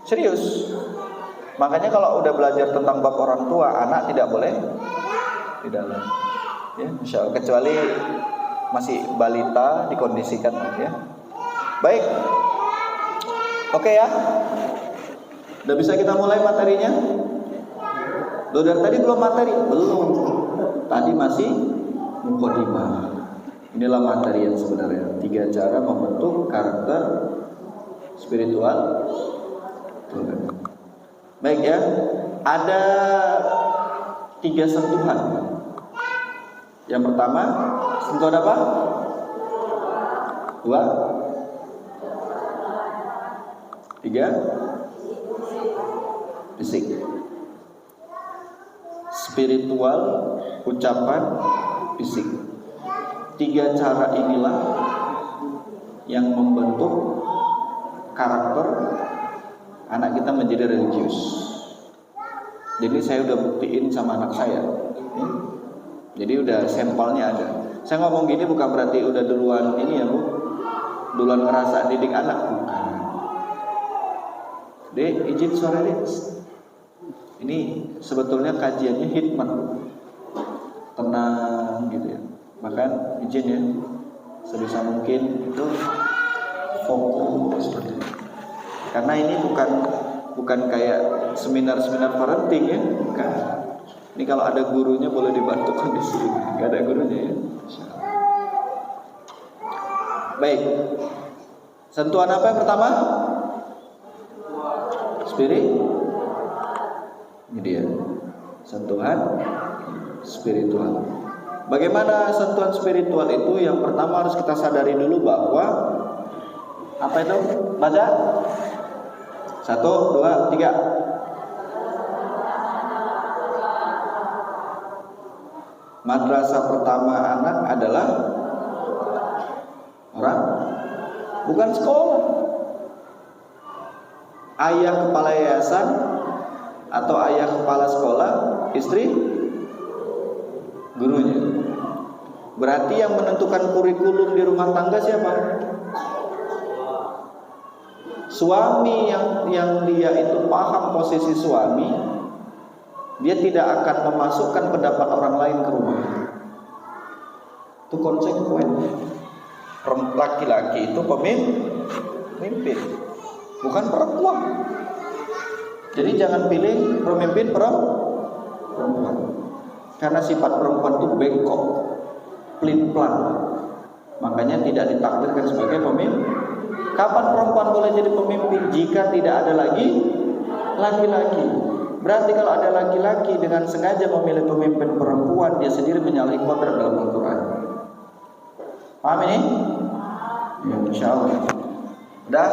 Serius. Makanya kalau udah belajar tentang bab orang tua, anak tidak boleh di dalam. Ya, insya Allah. Kecuali masih balita dikondisikan ya. Baik. Oke ya. Udah bisa kita mulai materinya? Loh, dari tadi belum materi? Belum. Tadi masih mukadimah. Inilah materi yang sebenarnya. 3 cara membentuk karakter spiritual. Baik ya. Ada 3 sentuhan. Yang pertama, sentuhan apa? 2, 3, fisik. Spiritual, ucapan, fisik. 3 cara inilah yang membentuk karakter anak kita menjadi religius. Jadi saya udah buktiin sama anak saya. Jadi udah sampelnya ada. Saya ngomong gini bukan berarti udah duluan ini ya Bu, duluan ngerasa didik anak, bukan. Dek, izin suara Dek. Ini sebetulnya kajiannya hikmat, tenang gitu ya. Bahkan izin ya, sebisa mungkin itu fokus seperti itu. Karena ini bukan kayak seminar-seminar parenting ya, bukan. Ini kalau ada gurunya boleh dibantu kondisi ini. Gak ada gurunya ya. Baik. Sentuhan apa yang pertama? Spirit. Ini dia. Sentuhan spiritual. Bagaimana sentuhan spiritual itu? Yang pertama harus kita sadari dulu bahwa apa itu? Baca. 1, 2, 3. Madrasah pertama anak adalah orang, bukan sekolah. Ayah kepala yayasan atau ayah kepala sekolah, istri gurunya. Berarti yang menentukan kurikulum di rumah tangga siapa? Suami yang dia itu paham posisi suami. Dia tidak akan memasukkan pendapat orang lain ke rumah. Itu konsekuen. Laki-laki itu pemimpin, bukan perempuan. Jadi jangan pilih pemimpin perempuan. Karena sifat perempuan itu bengkok, pelin-pelan. Makanya tidak ditakdirkan sebagai pemimpin. Kapan perempuan boleh jadi pemimpin? Jika tidak ada lagi laki-laki. Berarti kalau ada laki-laki dengan sengaja memilih pemimpin perempuan, dia sendiri menyalahi kodrat dalam Al-Quran. Paham ini? Ya, insya Allah. Dan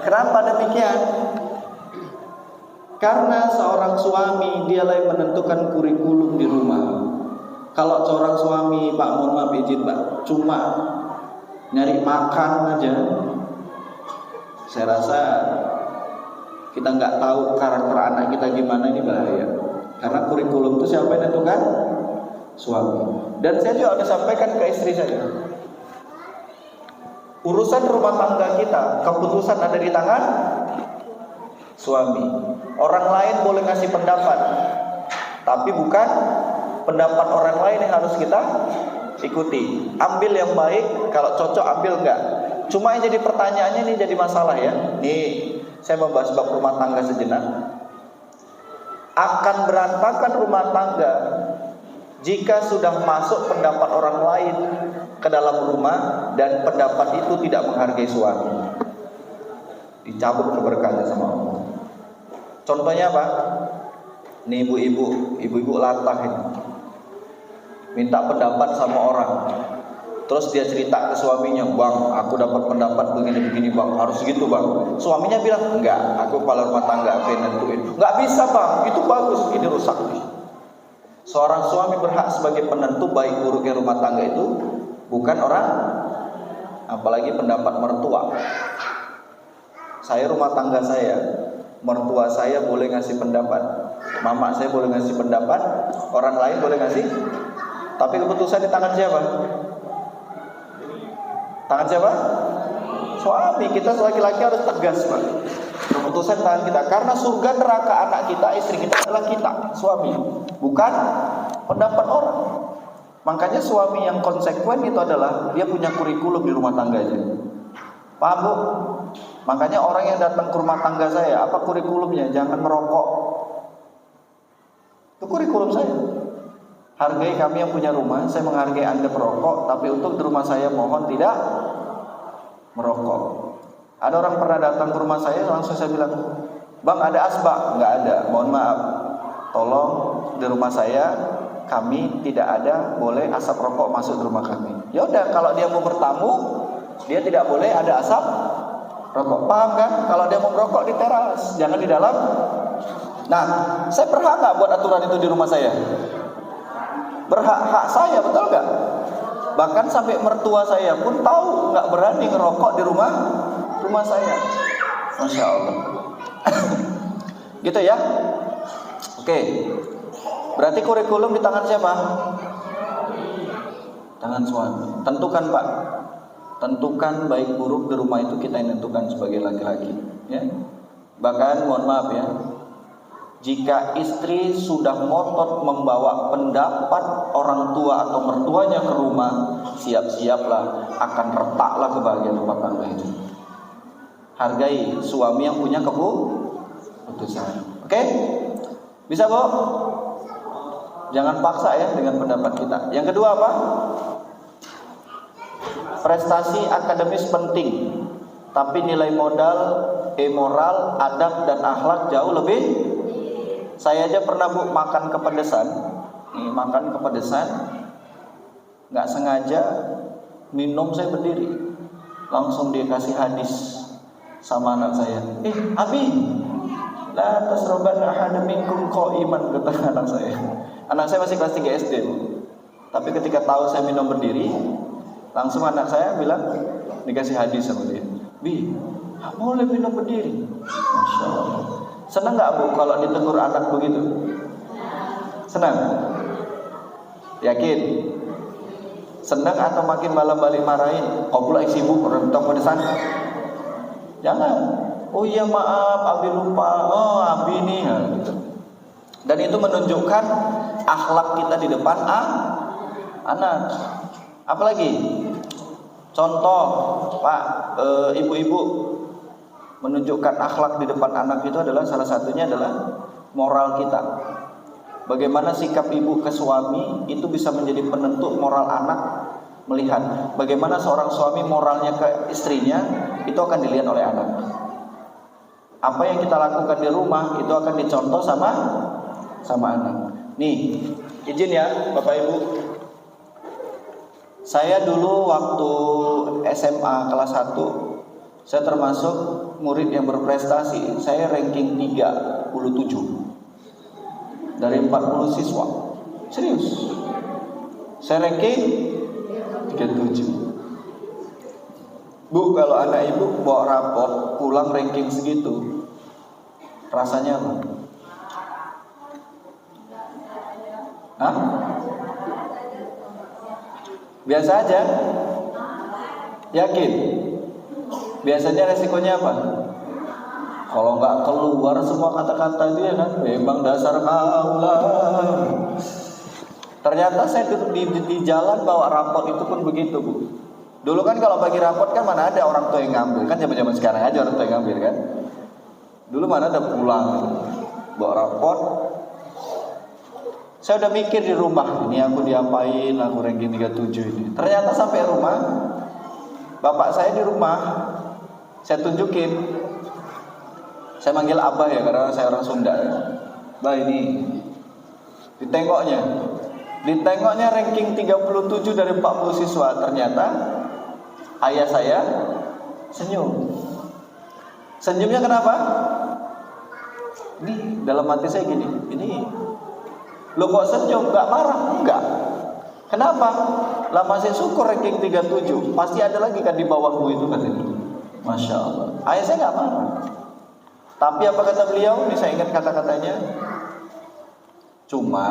kenapa demikian? Karena seorang suami dialah yang menentukan kurikulum di rumah. Kalau seorang suami, Pak, mohon maaf izin Pak, cuma nyari makan aja, saya rasa kita nggak tahu karakter anak kita gimana, ini bahaya. Karena kurikulum itu siapa yang tentukan? Suami. Dan saya juga udah sampaikan ke istri saya, urusan rumah tangga kita, keputusan ada di tangan suami. Orang lain boleh ngasih pendapat, tapi bukan pendapat orang lain yang harus kita ikuti. Ambil yang baik, kalau cocok ambil, enggak. Cuma yang jadi pertanyaannya ini jadi masalah ya. Nih, saya membahas bab rumah tangga sejenak. Akan berantakan rumah tangga jika sudah masuk pendapat orang lain ke dalam rumah dan pendapat itu tidak menghargai suami. Dicabut keberkahannya sama Allah. Contohnya apa? Nih ibu-ibu latah ini minta pendapat sama orang. Terus dia cerita ke suaminya, "Bang, aku dapat pendapat begini-begini bang, harus gitu bang." Suaminya bilang, "Enggak, aku kepala rumah tangga, apa yang nentuin." "Enggak bisa bang, itu bagus, ini rusak." Seorang suami berhak sebagai penentu baik buruknya rumah tangga itu, bukan orang, apalagi pendapat mertua. Saya rumah tangga saya, mertua saya boleh ngasih pendapat, mama saya boleh ngasih pendapat, orang lain boleh ngasih, tapi keputusan di tangan siapa? Tangan siapa? Suami. Kita sebagai laki-laki harus tegas, Pak. Keputusan tangan kita. Karena surga neraka anak kita, istri kita adalah kita, suami, bukan pendapat orang. Makanya suami yang konsekuen itu adalah dia punya kurikulum di rumah tangganya. Paham Bu? Makanya orang yang datang ke rumah tangga saya, apa kurikulumnya? Jangan merokok. Itu kurikulum saya. Hargai kami yang punya rumah, saya menghargai Anda perokok, tapi untuk di rumah saya mohon tidak merokok. Ada orang pernah datang ke rumah saya, langsung saya bilang, "Bang, ada asbak?" "Enggak ada." "Mohon maaf, tolong di rumah saya kami tidak ada boleh asap rokok masuk di rumah kami." Ya udah, kalau dia mau bertamu, dia tidak boleh ada asap rokok. Paham kan? Kalau dia mau merokok di teras, jangan di dalam. Nah, saya berhak nggak buat aturan itu di rumah saya? Berhak, hak saya, betul nggak? Bahkan sampai mertua saya pun tahu nggak berani ngerokok di rumah saya. Masya Allah. Gitu ya. Oke. Berarti kurikulum di tangan siapa? Tangan suami. Tentukan Pak. Tentukan baik buruk di rumah itu kita yang tentukan sebagai laki-laki. Ya. Bahkan mohon maaf ya, jika istri sudah ngotot membawa pendapat orang tua atau mertuanya ke rumah, siap-siaplah akan retaklah kebahagiaan rumah tangga itu. Hargai suami yang punya keputusan. Oke? Bisa Bu? Jangan paksa ya dengan pendapat kita. Yang kedua apa? Prestasi akademis penting, tapi nilai modal, moral, adab dan akhlak jauh lebih. Saya aja pernah Bu makan kepedesan, nggak sengaja minum, saya berdiri, langsung dia kasih hadis sama anak saya. Abi, la tasrobanna ahadun minkum qa'iman, kata anak saya. Anak saya masih kelas 3 SD Bu. Tapi ketika tahu saya minum berdiri, langsung anak saya bilang, dikasih hadis sama dia, "Bi, boleh minum berdiri." Masya Allah. Senang nggak Bu kalau ditegur anak begitu? Senang? Yakin? Senang atau makin malam balik marahin? Kau pula sibuk orang tua pedesan? Jangan. "Oh iya maaf, Abi lupa. Oh Abi nih." Gitu. Dan itu menunjukkan akhlak kita di depan anak. Apalagi? Contoh Pak, ibu-ibu menunjukkan akhlak di depan anak itu adalah salah satunya adalah moral kita. Bagaimana sikap ibu ke suami itu bisa menjadi penentu moral anak. Melihat bagaimana seorang suami moralnya ke istrinya, itu akan dilihat oleh anak. Apa yang kita lakukan di rumah itu akan dicontoh sama anak. Nih, izin ya Bapak Ibu. Saya dulu waktu SMA kelas 1, saya termasuk murid yang berprestasi. Saya ranking 37 dari 40 siswa. Serius. Saya ranking 37. Bu, kalau anak ibu bawa rapor pulang ranking segitu, rasanya apa? Hah? Biasa aja? Yakin? Biasanya resikonya apa? Kalau nggak keluar semua kata-kata dia kan, memang dasar kau lah. Ternyata saya di jalan bawa rapot itu pun begitu, Bu. Dulu kan kalau bagi rapot kan mana ada orang tua yang ngambil, kan zaman-zaman sekarang aja orang tua yang ngambil kan. Dulu mana ada pulang bawa rapot. Saya udah mikir di rumah, ini aku diapain, aku ranking 37 ini. Ternyata sampai rumah, bapak saya di rumah, saya tunjukin. Saya manggil abah ya, karena saya orang Sunda ya. Bah ini, ditengoknya ranking 37 dari 40 siswa. Ternyata ayah saya senyum. Senyumnya kenapa? Ini dalam hati saya gini, ini lo kok senyum, gak marah? Enggak. Kenapa? Lah masih syukur ranking 37. Pasti ada lagi kan di bawahmu itu kan itu. Masya Allah. Ayah saya gak marah. Tapi apa kata beliau? Ini saya ingat kata-katanya. Cuma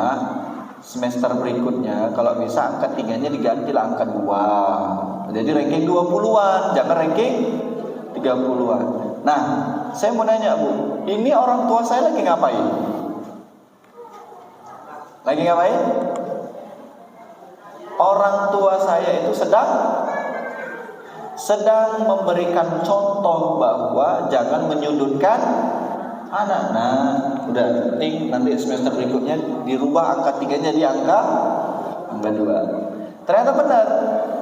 semester berikutnya kalau bisa angka 3-nya digantilah angka 2. Jadi ranking 20-an, jangan ranking 30-an. Nah, saya mau nanya Bu, ini orang tua saya lagi ngapain? Lagi ngapain? Orang tua saya itu sedang memberikan contoh bahwa jangan menyudutkan anak. Nah, udah penting nanti semester berikutnya dirubah angka 3-nya jadi angka 2. Ternyata benar.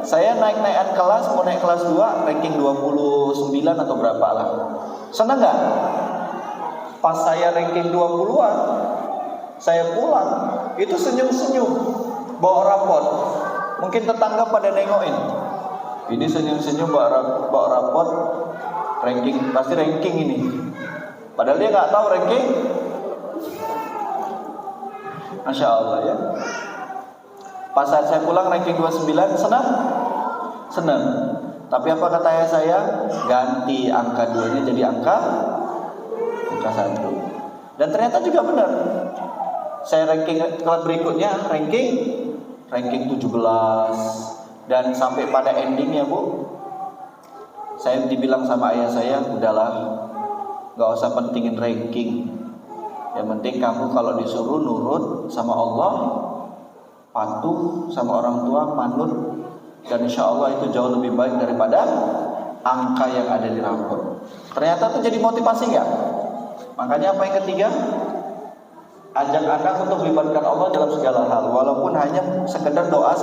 Saya naik-naikan kelas, mau naik kelas 2, ranking 29 atau berapa lah. Senang gak? Pas saya ranking 20-an, saya pulang, itu senyum-senyum, bawa rapot. Mungkin tetangga pada nengokin. Ini senyum-senyum bawa rapot, ranking, pasti ranking ini. Padahal dia nggak tahu ranking. Masya Allah ya. Pas saat saya pulang ranking 29, senang. Tapi apa kata ayah saya? Ganti angka 2-nya jadi angka 1. Dan ternyata juga benar. Saya ranking kelas berikutnya ranking 17. Dan sampai pada endingnya Bu, saya dibilang sama ayah saya, udahlah, gak usah pentingin ranking. Yang penting kamu kalau disuruh nurut sama Allah, patuh sama orang tua, manut, dan insya Allah itu jauh lebih baik daripada angka yang ada di rapor. Ternyata itu jadi motivasi gak? Makanya apa yang ketiga? Ajak anak untuk melibatkan Allah dalam segala hal, walaupun hanya sekedar doa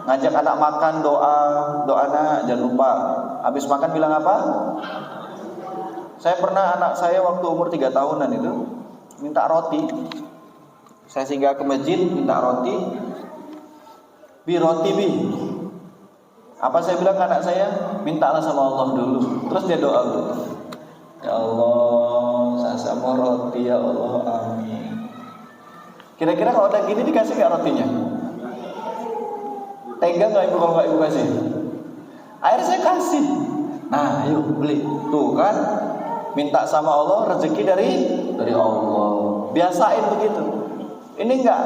ngajak anak makan, doa nak, jangan lupa habis makan bilang apa? Saya pernah anak saya waktu umur 3 tahunan itu minta roti. Saya singgah ke masjid minta roti. Bi roti bi. Apa saya bilang ke anak saya? Mintalah sama Allah dulu. Terus dia doa dulu. Ya Allah, saya mau roti ya Allah, amin. Kira-kira kalau udah gini dikasih gak rotinya? Tega nggak ibu kalau nggak ibu kasih? Akhirnya saya kasih. Nah, ayo beli. Tuh kan, minta sama Allah, rezeki dari Allah. Biasain begitu. Ini nggak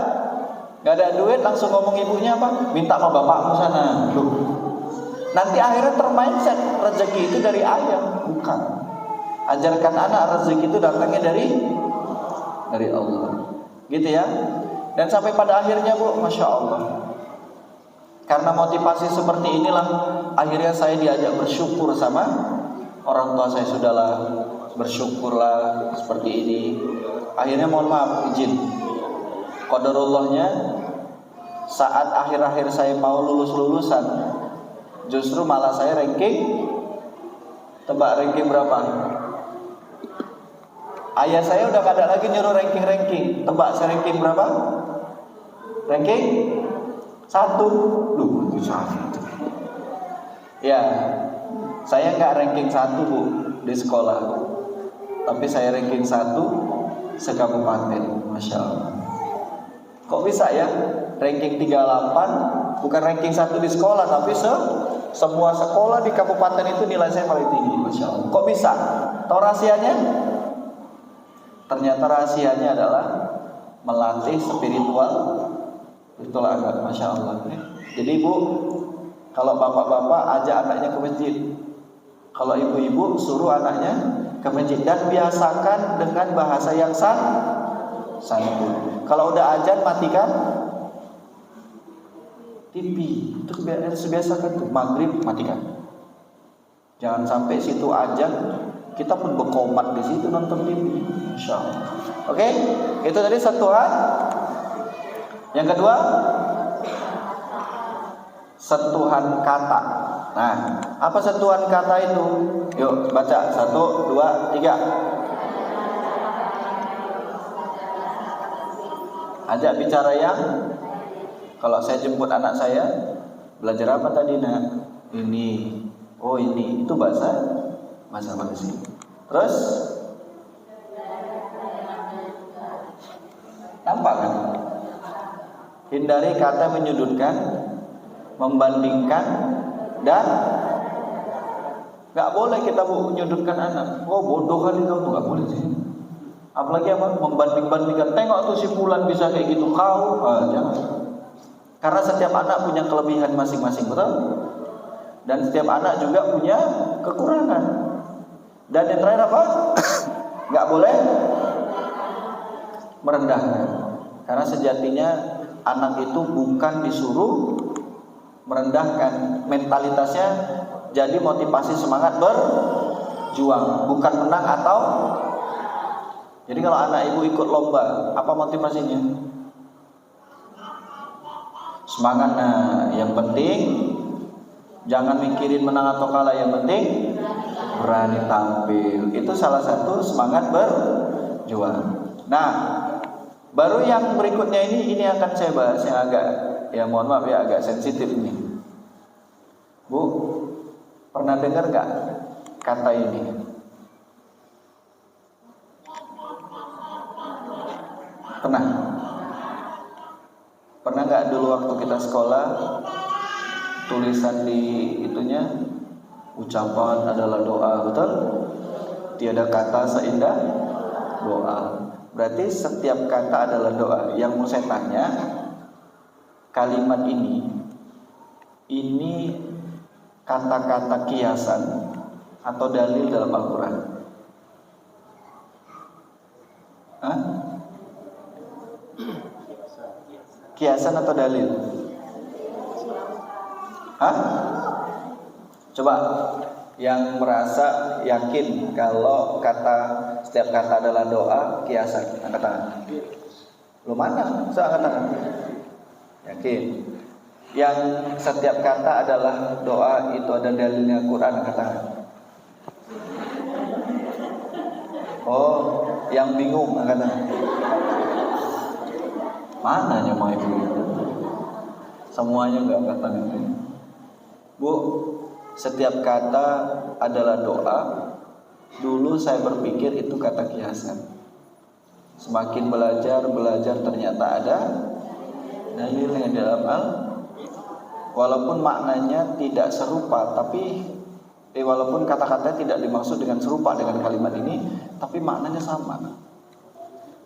ada duit langsung ngomong ibunya apa? Minta sama bapakmu sana. Loh. Nanti akhirnya termindset rezeki itu dari ayah, bukan. Ajarkan anak rezeki itu datangnya dari Allah. Gitu ya. Dan sampai pada akhirnya Bu, Masya Allah. Karena motivasi seperti inilah akhirnya saya diajak bersyukur sama orang tua saya. Sudahlah, bersyukurlah seperti ini. Akhirnya mohon maaf, izin, qadarullahnya saat akhir-akhir saya mau lulusan, justru malah saya ranking. Tebak ranking berapa? Ayah saya udah gak ada lagi nyuruh ranking. Tebak saya ranking berapa? Ranking 1. Duh, itu 1. Ya, saya nggak ranking 1 Bu di sekolah, tapi saya ranking 1 sekabupaten. Masya Allah. Kok bisa ya? Ranking 38, bukan ranking 1 di sekolah, tapi semua sekolah di kabupaten itu nilai saya paling tinggi. Masya Allah. Kok bisa? Tahu rahasianya? Ternyata rahasianya adalah melatih spiritual agak, masya Allah. Jadi ibu, kalau bapak-bapak ajak anaknya ke masjid, kalau ibu-ibu suruh anaknya ke masjid, dan biasakan dengan bahasa yang santun. Kalau udah azan matikan TV, itu biasakan tuh. Maghrib matikan. Jangan sampai situ azan kita pun berkomat di situ nonton TV, insya Allah. Oke, itu tadi sentuhan. Yang kedua, sentuhan kata. Nah, apa sentuhan kata itu? Yuk baca, 1, 2, 3. Ajak bicara yang, kalau saya jemput anak saya, belajar apa tadi nak? Ini, oh ini, itu bahasa sih. Terus nampak kan? Hindari kata menyudutkan, membandingkan, dan nggak boleh kita menyudutkan anak. Oh bodoh kali kau tuh, nggak boleh sih. Apalagi apa? Membanding-bandingkan. Tengok tuh si Fulan bisa kayak gitu, kau jangan. Karena setiap anak punya kelebihan masing-masing, betul? Dan setiap anak juga punya kekurangan. Dan yang terakhir apa? Nggak boleh merendahkan. Karena sejatinya anak itu bukan disuruh merendahkan, mentalitasnya jadi motivasi semangat berjuang, bukan menang atau. Jadi kalau anak ibu ikut lomba, apa motivasinya? Semangat. Nah, yang penting jangan mikirin menang atau kalah, yang penting berani tampil. Itu salah satu semangat berjuang. Nah, baru yang berikutnya ini akan saya bahas yang agak, ya mohon maaf ya, agak sensitif nih. Bu, pernah dengar gak kata ini? Pernah gak dulu waktu kita sekolah, tulisan di itunya, ucapan adalah doa, betul? Tiada kata seindah doa. Berarti setiap kata adalah doa. Yang mau saya tanya, kalimat ini kata-kata kiasan atau dalil dalam Al-Quran? Hah? Kiasan atau dalil? Hah? Coba yang merasa yakin kalau setiap kata adalah doa, kiasan, angkat tangan. Belum ada, angkat tangan. Yakin. Yang setiap kata adalah doa, itu ada dalilnya Quran, angkat tangan. Oh, yang bingung, angkat tangan. Mana nyama itu? Semuanya enggak angkat tangan. Bu, setiap kata adalah doa. Dulu saya berpikir itu kata kiasan. Semakin belajar ternyata ada dalilnya dalam walaupun maknanya tidak serupa, tapi walaupun kata-katanya tidak dimaksud dengan serupa dengan kalimat ini, tapi maknanya sama.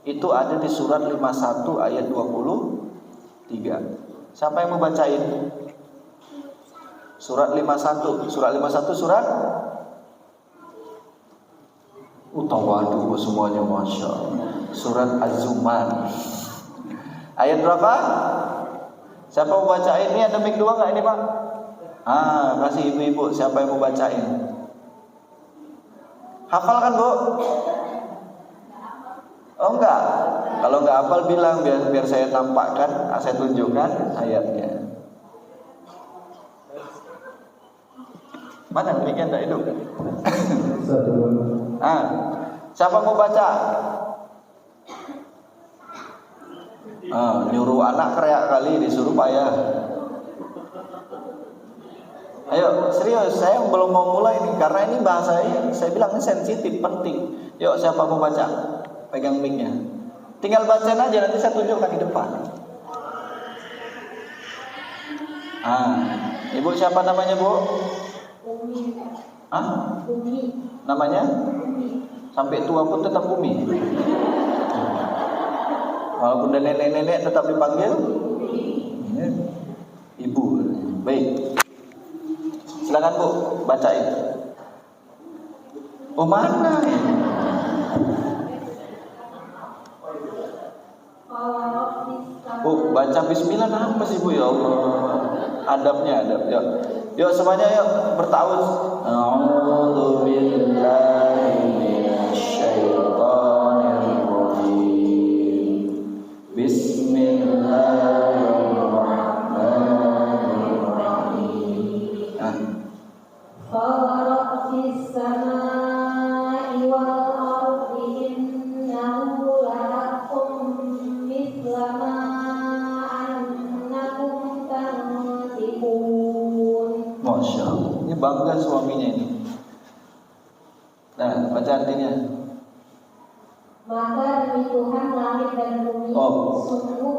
Itu ada di surat 51 ayat 23. Siapa yang mau bacain? Surat 51. Surat 51 surat Utawadu semuanya, masya Allah. Surat Az-Zumar. Ayat berapa? Siapa mau bacain? Ini ada mic 2 nggak ini Pak? Kasih ibu-ibu. Siapa yang mau bacain? Hafal kan Bu? Oh enggak. Kalau enggak hafal bilang biar saya tampakkan, saya tunjukkan ayatnya. Mana mic-nya enggak hidup? Siapa mau baca? Nyuruh anak kreak kali, disuruh payah. Ayo serius, saya belum mau mulai nih, karena ini bahasanya saya bilang ini sensitif, penting. Yuk siapa mau baca? Pegang mic-nya. Tinggal bacain aja, nanti saya tunjukkan di depan. Ibu siapa namanya Bu? Umi. Umi. Namanya? Umi. Sampai tua pun tetap Umi. Walaupun udah nenek-nenek tetap dipanggil ya, ibu. Baik. Silakan Bu, bacain. Oh mana ya? Bu, baca bismillah apa sih Bu ya Allah? Adabnya adab. Yuk. Yuk semuanya yuk bertawuz. A'udzu billahi minasyaitonir rajim. Bismillahirrahmanirrahim. Farabbis samaa'i wal ardi innahu lahaqqun mithla ma annakum tantiqun. Masya Allah. Ini bangga suaminya ini. Nah, baca artinya. Maka demi Tuhan langit dan bumi sungguh.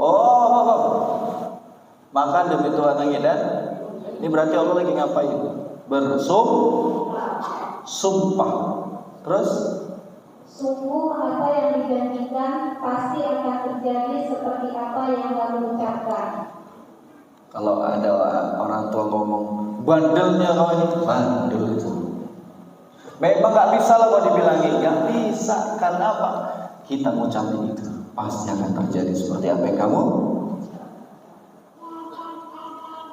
Maka demi Tuhan langit dan ini berarti Allah lagi ngapain? Bersumpah. Terus Sungguh apa yang dijanjikan pasti akan terjadi seperti apa yang kamu ucapkan. kalau ada orang tua ngomong bandelnya kau ini, bandel itu. Memang nggak bisa lah kalau dibilangin, nggak bisa. Karena apa? Kita ngucapin itu pasti akan terjadi seperti apa yang kamu.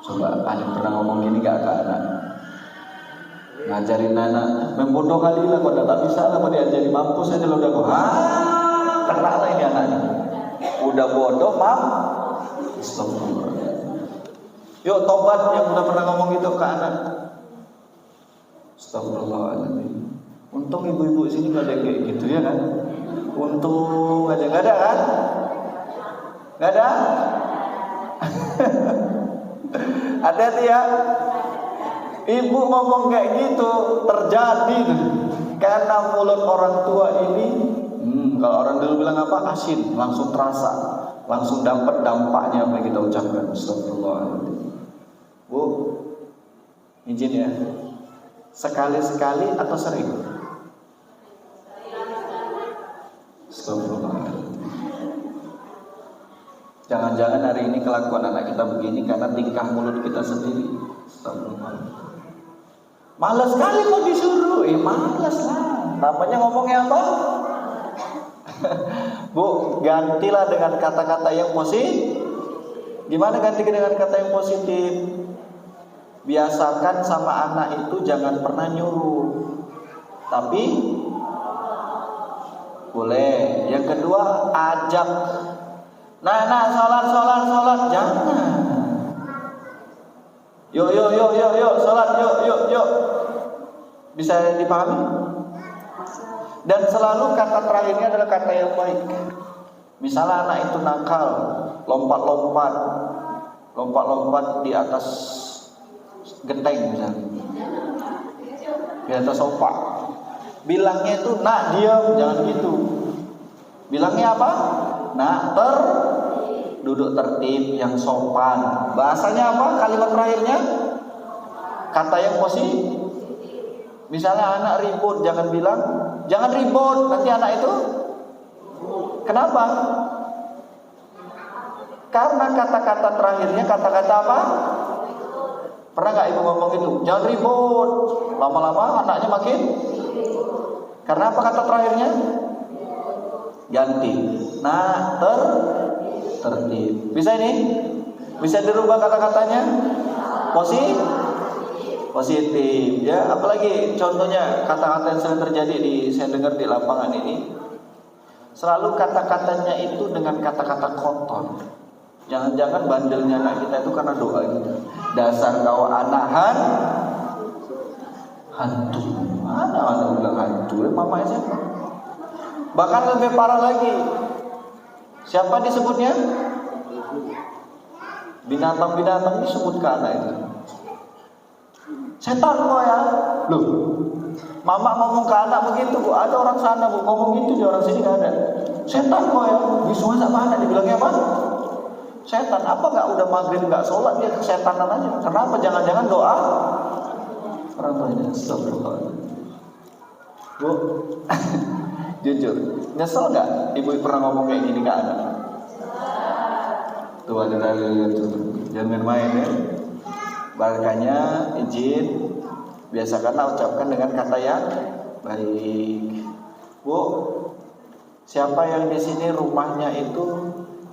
Coba ada pernah ngomong gini gak ke anak? Ngajarin anak, membodoh kali lah, kau tak bisa lah, kau diajari mampus aja lo udah kau. Kena lah ini anaknya. Udah bodoh, Astagfirullah. Yuk tobat yang udah pernah ngomong gitu ke anak. Astagfirullahaladzim. Untung ibu-ibu sini gak ada kayak gitu ya kan? Untung aja gak ada kan? Gak ada? Hati-hati ya. Ibu ngomong kayak gitu terjadi karena mulut orang tua ini kalau orang dulu bilang apa? Asin, langsung terasa, langsung dapat dampaknya apa yang kita ucapkan. Astagfirullahaladzim. Bu, izin ya. Sekali-sekali atau sering? Astagfirullahaladzim. Jangan-jangan hari ini kelakuan anak kita begini karena tingkah mulut kita sendiri. Astagfirullahaladzim. Malas sekali kok disuruh. Malas lah. Namanya ngomongnya apa? Bu, gantilah dengan kata-kata yang positif. Gimana ganti dengan kata yang positif? Biasakan sama anak itu jangan pernah nyuruh, tapi boleh. Yang kedua, ajak. Nah, sholat, jangan. Yuk, sholat, yuk. Bisa dipahami? Dan selalu kata terakhirnya adalah kata yang baik. Misalnya anak itu nakal, lompat di atas genteng misalnya, di atas sofa. Bilangnya itu, nak diam, jangan gitu. Bilangnya apa? Nak duduk tertib yang sopan. Bahasanya apa? Kalimat terakhirnya kata yang positif. Misalnya anak ribut, jangan bilang jangan ribut, nanti anak itu kenapa? Karena kata-kata terakhirnya kata-kata apa? Pernah gak ibu ngomong itu? Jangan ribut. Lama-lama anaknya makin. Karena apa kata terakhirnya? Ganti. Nah, tertib. Bisa ini? Bisa dirubah kata-katanya? Positif. Ya, apalagi contohnya kata-kata yang sering terjadi saya dengar di lapangan ini. Selalu kata-katanya itu dengan kata-kata kotor. Jangan-jangan bandelnya anak kita itu karena doa gitu. Dasar kau anak hantu. Mana bilang hantu? Mama siapa? Bahkan lebih parah lagi. Siapa disebutnya? Binatang-binatang disebut ke anak itu. Setan kau ya. Loh, mama ngomong ke anak begitu, Bu. Ada orang sana, Bu, ngomong gitu, di orang sini gak ada. Setan kau ya. Biswa sama anak dibilangnya apa? Setan. Apa gak udah maghrib gak sholat, dia kesetanan aja. Kenapa? Jangan-jangan doa orang tuanya. Astagfirullah. Bu, jujur, nyesel gak ibu pernah ngomong kayak gini ke anak? Tuh ada dalil itu. Jangan main ya. Makanya izin biasakanlah ucapkan dengan kata yang baik. Bu, siapa yang di sini rumahnya itu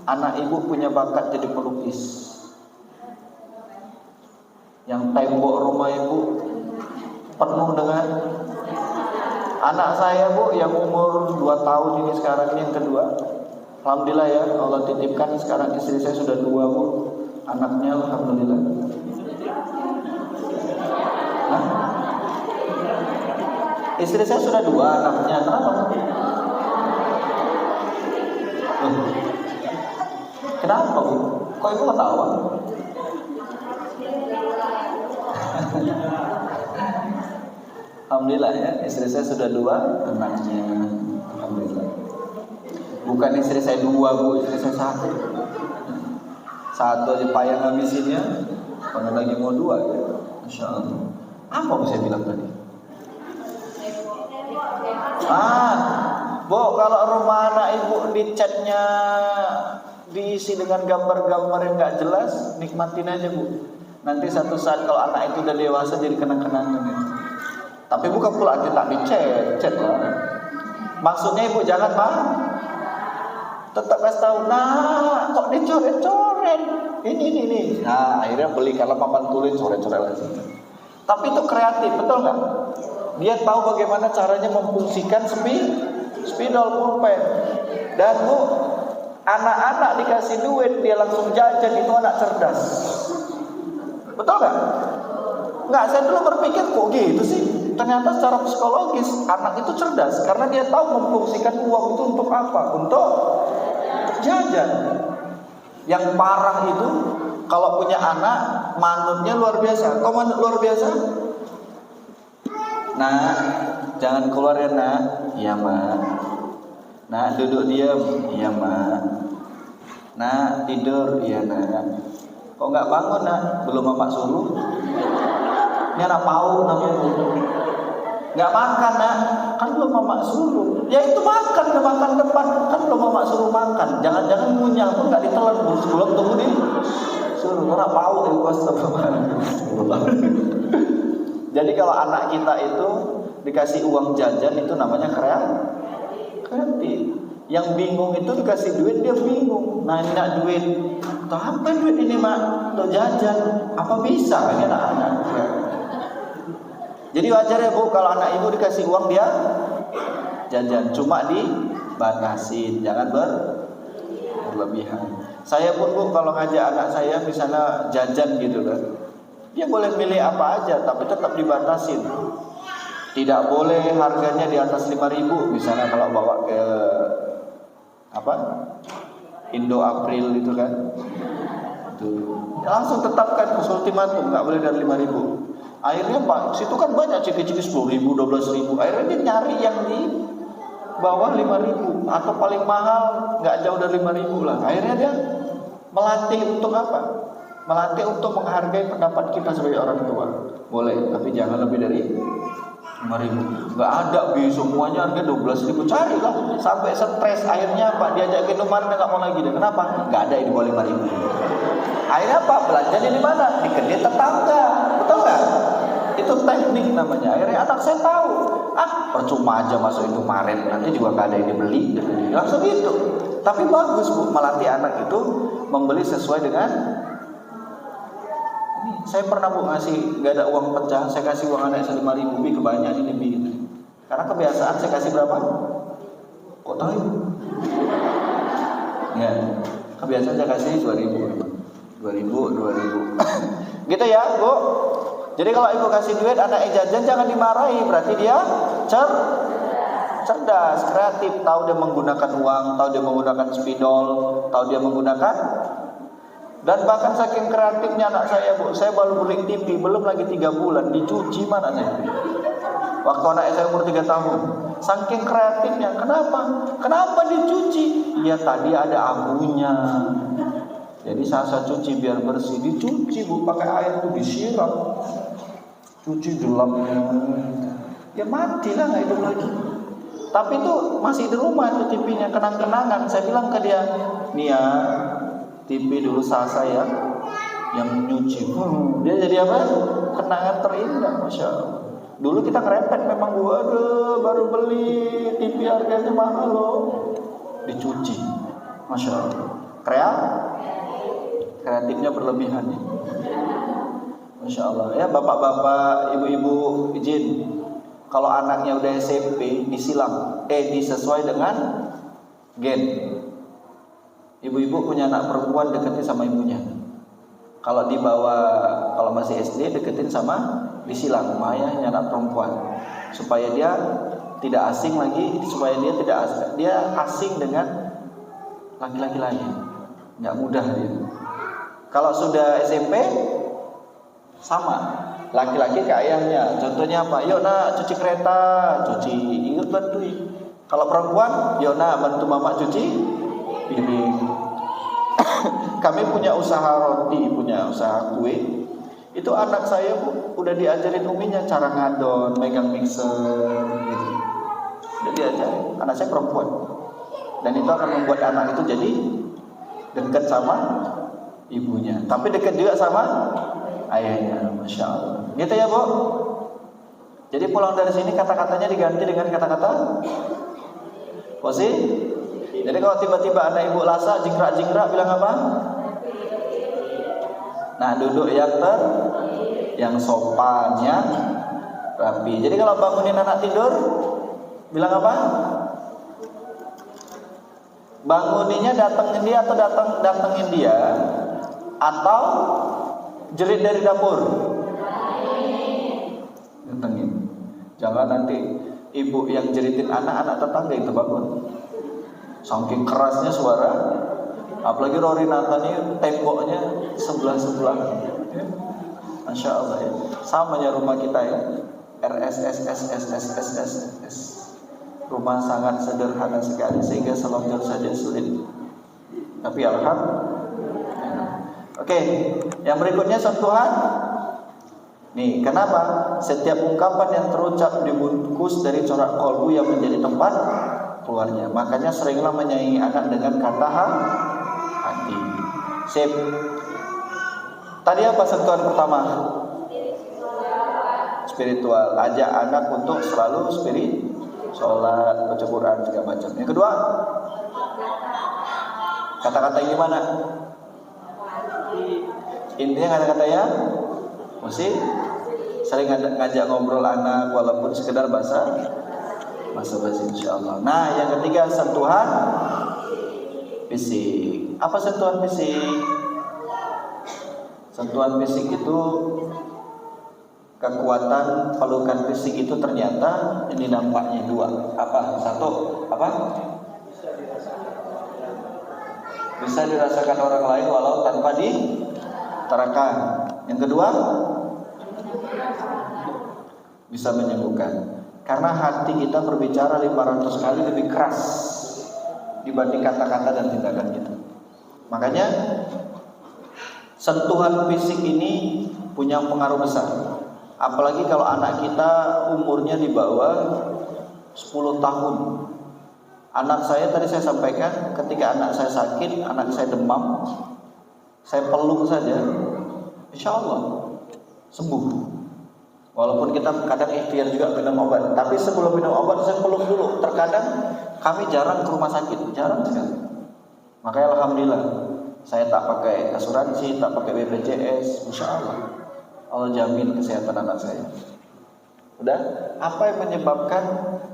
anak ibu punya bakat jadi pelukis? Yang tembok rumah ibu penuh dengan anak saya, Bu, yang umur 2 tahun ini sekarang ini yang kedua. Alhamdulillah ya, Allah titipkan sekarang istri saya sudah 2, Bu. Anaknya alhamdulillah. Hah? Istri saya sudah 2 anaknya. Kenapa? Kenapa, Bu? Kok ibu ketawa? Alhamdulillah ya, istri saya sudah 2 anaknya. Alhamdulillah. Bukan istri saya 2, Bu, istri saya 1. 1 aja payah ngabisinnya, mana lagi mau 2 ya. Masya Allah. Apa bisa bilang tadi? Bu, kalau rumah anak ibu dicatnya diisi dengan gambar-gambar yang nggak jelas, nikmatin aja, Bu. Nanti satu saat kalau anak itu udah dewasa jadi kenang-kenangan itu. Tapi bukan pula tak dicet lah. Maksudnya ibu jangan marah. Tetap kasih tahu, nah kok dicoret-coret. Ini. Nah akhirnya beli karena papan tulis coret-coret lagi. Tapi itu kreatif, betul nggak? Dia tahu bagaimana caranya memfungsikan spidol pulpen. Dan Bu, anak-anak dikasih duit dia langsung jajan, itu anak cerdas. Betul nggak? Nggak, saya dulu berpikir kok gitu sih. Ternyata secara psikologis anak itu cerdas karena dia tahu memfungsikan uang itu untuk apa? Untuk jajan. Yang parah itu kalau punya anak manutnya luar biasa. Kok manut luar biasa? Nah, jangan keluar ya nak. Iya mak. Nah, duduk diam. Iya mak. Nah, tidur. Iya nak. Kok nggak bangun nak? Belum bapak suruh. Ini anak pau namanya. Nggak makan nak, kan belum mamak suruh. Ya itu makan depan, kan belum mamak suruh makan. Jangan-jangan ngunyah pun nggak ditelan, sebelum tunggu di suruh. Karena pau itu Jadi kalau anak kita itu dikasih uang jajan itu namanya kreatif. Yang bingung itu dikasih duit dia bingung. Nanya duit, tuh apa duit ini mak? Tuh jajan, apa bisa? Ini anak-anak. Jadi wajar ya Bu, kalau anak ibu dikasih uang dia jajan, cuma dibatasin, jangan berlebihan. Saya pun Bu, kalau ngajak anak saya misalnya jajan gitu kan, dia boleh milih apa aja, tapi tetap dibatasin. Tidak boleh harganya di atas 5.000, misalnya kalau bawa ke Indo April itu kan, tuh langsung tetapkan ultimatum, nggak boleh dari 5.000. Akhirnya Pak, situ kan banyak ciki-ciki 10.000, 12.000. Akhirnya dia nyari yang di bawah 5.000 atau paling mahal nggak jauh dari 5.000 lah. Akhirnya dia melatih untuk apa? Melatih untuk menghargai pendapat kita sebagai orang tua. Boleh, tapi jangan lebih dari 5.000. Nggak ada semuanya harga 12.000. Carilah sampai stres. Akhirnya Pak diajak minuman nggak mau lagi. Kenapa? Nggak ada ini boleh 5.000. Akhirnya Pak belanjanya di mana? Di kedai tetangga. Betul nggak? Itu teknik namanya. Akhirnya anak saya tahu. Percuma aja masuk Indomaret, nanti juga nggak ada yang dibeli. Langsung gitu. Tapi bagus Bu, melatih anak itu membeli sesuai dengan. Saya pernah Bu ngasih, nggak ada uang pecah, saya kasih uang anak saya 5.000, Bi kebanyakan ini Bi. Karena kebiasaan saya kasih berapa? Kok tahu? Ya, kebiasaan saya kasih 2.000. Gitu ya Bu. Jadi kalau ibu kasih duit anak jajan jangan dimarahi, berarti dia cerdas, kreatif, tahu dia menggunakan uang, tahu dia menggunakan spidol, tahu dia menggunakan. Dan bahkan saking kreatifnya anak saya Bu, saya baru beli TV belum lagi 3 bulan dicuci mana saya. Waktu anak saya umur 3 tahun, saking kreatifnya. Kenapa dicuci? Ya tadi ada abunya. Jadi saya cuci biar bersih, dicuci Bu, pakai air itu disiram, cuci gelapnya, ya matilah nggak hidup lagi. Tapi itu masih di rumah itu TV-nya, kenang-kenangan. Saya bilang ke dia, nih ya, TV dulu Sasa ya, yang nyuci. Dia jadi apa? Kenangan terindah, masya Allah. Dulu kita ngerepet memang, waduh baru beli TV harganya mahal loh, dicuci, masya Allah. Kreatifnya berlebihan ya. Masya Allah ya, bapak-bapak, ibu-ibu izin, kalau anaknya udah SMP disilang, disesuai dengan gen. Ibu-ibu punya anak perempuan, deketin sama ibunya. Kalau di bawah, kalau masih SD deketin sama disilang ayahnya anak perempuan, supaya dia tidak asing lagi, supaya dia asing dengan laki-laki lain, nggak mudah dia. Kalau sudah SMP sama, laki-laki ke ayahnya. Contohnya apa? Yuk nak cuci kereta, cuci, ikut bantuin. Kalau perempuan, yuk nak bantu mama cuci piring. Kami punya usaha roti, punya usaha kue. Itu anak saya udah diajarin uminya cara ngadon, megang mixer gitu. Udah diajarin. Anak saya perempuan. Dan itu akan membuat anak itu jadi dekat sama ibunya, tapi dekat juga sama ayahnya, masya Allah. Gitu ya Bu. Jadi pulang dari sini kata-katanya diganti dengan kata-kata positif. Jadi kalau tiba-tiba anak ibu lasa, jingkrak-jingkrak, bilang apa? Nah, duduk yang sopan, yang rapi. Jadi kalau bangunin anak tidur, bilang apa? Banguninnya datengin dia atau datengin dia, atau jerit dari dapur? Datengin. Jangan nanti ibu yang jeritin anak tetangga itu bangun. Saking kerasnya suara, apalagi Rory Nathan ini temboknya sebelah-sebelah. Masya Allah ya. Samanya rumah kita ya, RSSSSSSSS. Rumah sangat sederhana sekali sehingga selonjor saja sulit. Tapi alhamdulillah. Oke, yang berikutnya sentuhan. Nih, kenapa? Setiap ungkapan yang terucap dibungkus dari corak kolbu yang menjadi tempat keluarnya. Makanya seringlah menyayangi anak dengan kata hati. Sip. Tadi apa sentuhan pertama? Spiritual. Ajak anak untuk selalu sholat, baca Quran, segala macam. Yang kedua, kata-kata yang gimana? Intinya kata-katanya mesti sering ngajak ngobrol anak, walaupun sekedar basa-basi, insyaallah. Nah, yang ketiga sentuhan fisik. Apa sentuhan fisik? Sentuhan fisik itu kekuatan pelukan fisik itu ternyata ini dampaknya dua. Apa? Satu, apa? Bisa dirasakan orang lain walau tanpa ditarakan. Yang kedua, bisa menyembuhkan. Karena hati kita berbicara 500 kali lebih keras dibanding kata-kata dan tindakan kita. Makanya sentuhan fisik ini punya pengaruh besar. Apalagi kalau anak kita umurnya di bawah 10 tahun. Anak saya tadi saya sampaikan, ketika anak saya sakit, anak saya demam, saya peluk saja, insya Allah sembuh. Walaupun kita kadang ikhtiar juga minum obat, tapi sebelum minum obat saya peluk dulu. Terkadang kami jarang ke rumah sakit, jarang sekali. Makanya alhamdulillah saya tak pakai asuransi, tak pakai BPJS, insya Allah Allah jamin kesehatan anak saya. Udah, apa yang menyebabkan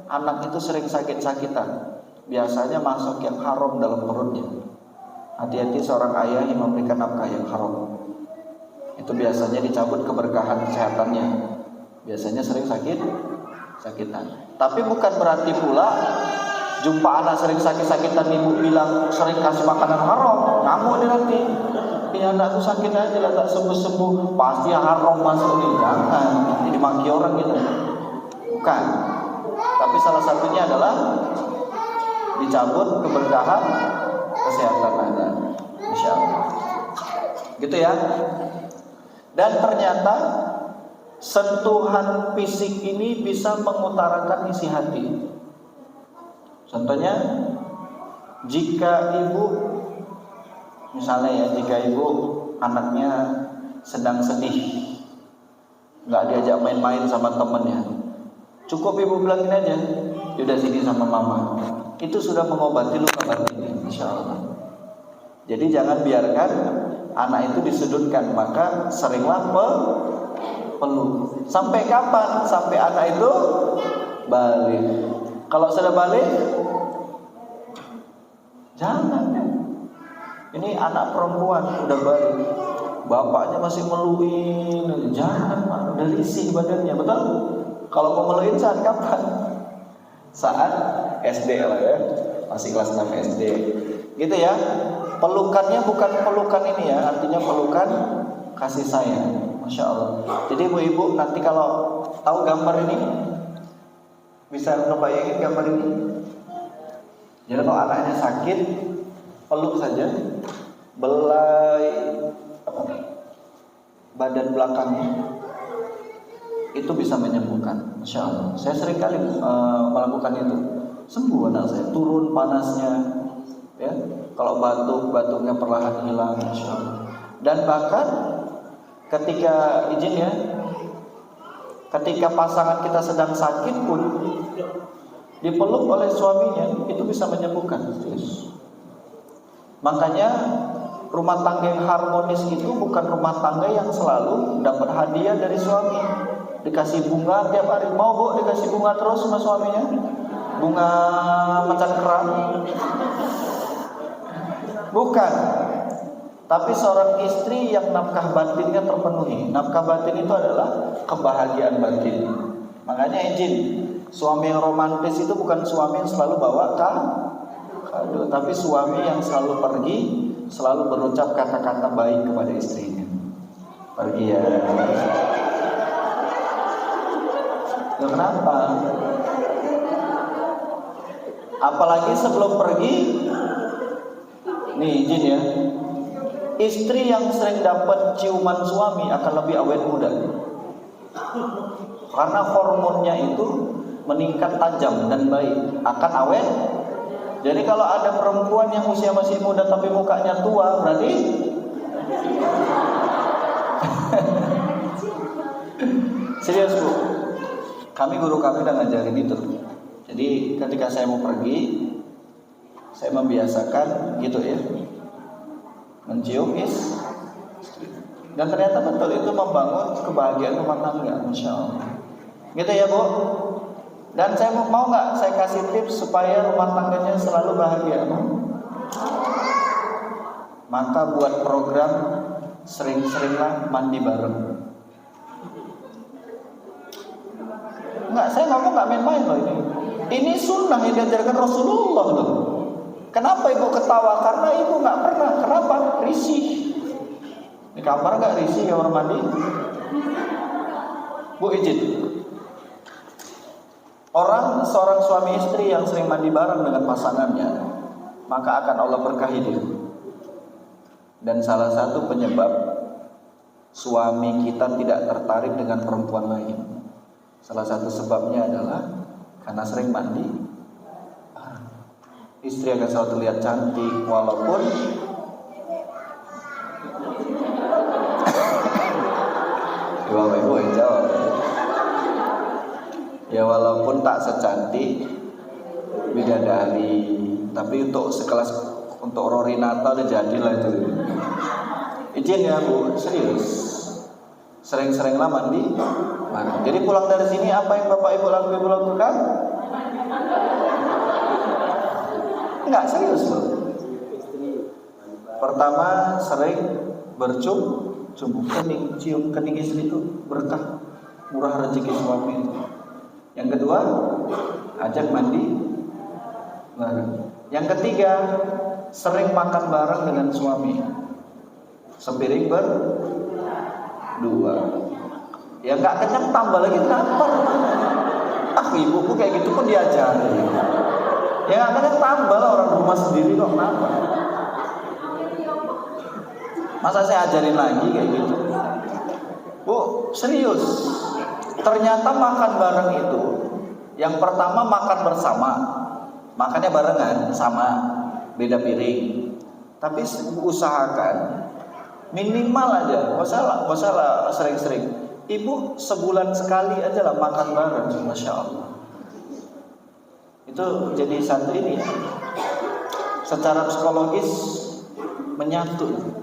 anak itu sering sakit-sakitan? Biasanya masuk yang haram dalam perutnya. Hati-hati seorang ayah yang memberikan nafkah yang haram. Itu biasanya dicabut keberkahan kesehatannya. Biasanya sering sakitan. Tapi bukan berarti pula jumpa anak sering sakit-sakitan ibu bilang sering kasih makanan haram, ngamuk dia nanti. Ini anakku sakit aja lah tak sembuh-sembuh, pasti haram masuk nih. Jangan, ini dimaki orang gitu. Bukan. Tapi salah satunya adalah dicabut keberkahan kesehatan anak. Insyaallah. Gitu ya. Dan ternyata sentuhan fisik ini bisa mengutarakan isi hati. Contohnya, jika ibu Misalnya ya, jika ibu anaknya sedang sedih, nggak diajak main-main sama temennya, cukup ibu bilangin aja, udah sini sama mama. Itu sudah mengobati luka batinnya, insya Allah. Jadi jangan biarkan anak itu disudutkan, maka seringlah peluk. Sampai kapan? Sampai anak itu balik. Kalau sudah balik, jangan. Ini anak perempuan udah balik, bapaknya masih meluin, jangan, udah risih badannya, betul? Kalau mau meluin saat kapan? Saat SD lah ya, masih kelas 6 SD, gitu ya. Pelukannya bukan pelukan ini ya, artinya pelukan kasih sayang, masya Allah. Jadi ibu-ibu nanti kalau tahu gambar ini, bisa ngebayangin gambar ini. Jadi kalau anaknya sakit, peluk saja, belai badan belakangnya, itu bisa menyembuhkan, masya Allah. Saya sering kali melakukan itu, sembuh anak saya, turun panasnya, ya. Kalau batuknya perlahan hilang, masya Allah. Dan bahkan ketika izin ya, ketika pasangan kita sedang sakit pun dipeluk oleh suaminya, itu bisa menyembuhkan. Makanya rumah tangga yang harmonis itu bukan rumah tangga yang selalu dapat hadiah dari suami, dikasih bunga tiap hari. Mau bu dikasih bunga terus sama suaminya, bunga macan kerang? Bukan. Tapi seorang istri yang nafkah batinnya terpenuhi. Nafkah batin itu adalah kebahagiaan batin. Makanya izin, suami yang romantis itu bukan suami yang selalu bawa kado, tapi suami yang selalu pergi, selalu berucap kata-kata baik kepada istrinya. Pergi ya. Loh, kenapa? Apalagi sebelum pergi, nih izin ya, istri yang sering dapat ciuman suami akan lebih awet muda, karena hormonnya itu meningkat tajam dan baik, akan awet. Jadi kalau ada perempuan yang usia masih muda tapi mukanya tua, berarti serius bu, guru kami udah ngajarin itu. Jadi ketika saya mau pergi, saya membiasakan gitu ya, mencium istri. Dan ternyata betul itu membangun kebahagiaan rumah tangga, masya Allah. Gitu ya bu. Dan saya mau nggak saya kasih tips supaya rumah tangganya selalu bahagia? Maka buat program sering-seringlah mandi bareng. Enggak, saya ngomong nggak main-main loh ini. Ini sunnah yang diajarkan Rasulullah loh. Kenapa ibu ketawa? Karena ibu nggak pernah. Kenapa? Risih. Di kamar nggak risih kamar mandi? Bu izin. Seorang suami istri yang sering mandi bareng dengan pasangannya, maka akan Allah berkahi dia. Dan salah satu penyebab suami kita tidak tertarik dengan perempuan lain, salah satu sebabnya adalah karena sering mandi. Istri akan selalu terlihat cantik walaupun Bapak Ibu yang jawab. Ya walaupun tak secantik bidadari, tapi untuk sekelas untuk Rorinata udah jadilah itu. Izin ya bu, serius. Sering-seringlah mandi. Jadi pulang dari sini apa yang Bapak Ibu lakukan? Enggak, serius loh. Pertama sering bercium kening, cium kening istri itu berkah, murah rezeki suami itu. Yang kedua, ajak mandi bareng. Yang ketiga, sering makan bareng dengan suami, sepiring berdua. Ya nggak kenyang tambah lagi lapar. Ibuku kayak gitu pun diajari. Ya nggak kenyang tambah lah, orang rumah sendiri kok kenapa? Masa saya ajarin lagi kayak gitu? Bu, serius. Ternyata makan bareng itu, yang pertama makan bersama, makannya barengan sama, beda piring. Tapi usahakan minimal aja, nggak usah sering-sering. Ibu sebulan sekali aja lah makan bareng, masya Allah. Itu jadi satu ini ya, secara psikologis menyatu.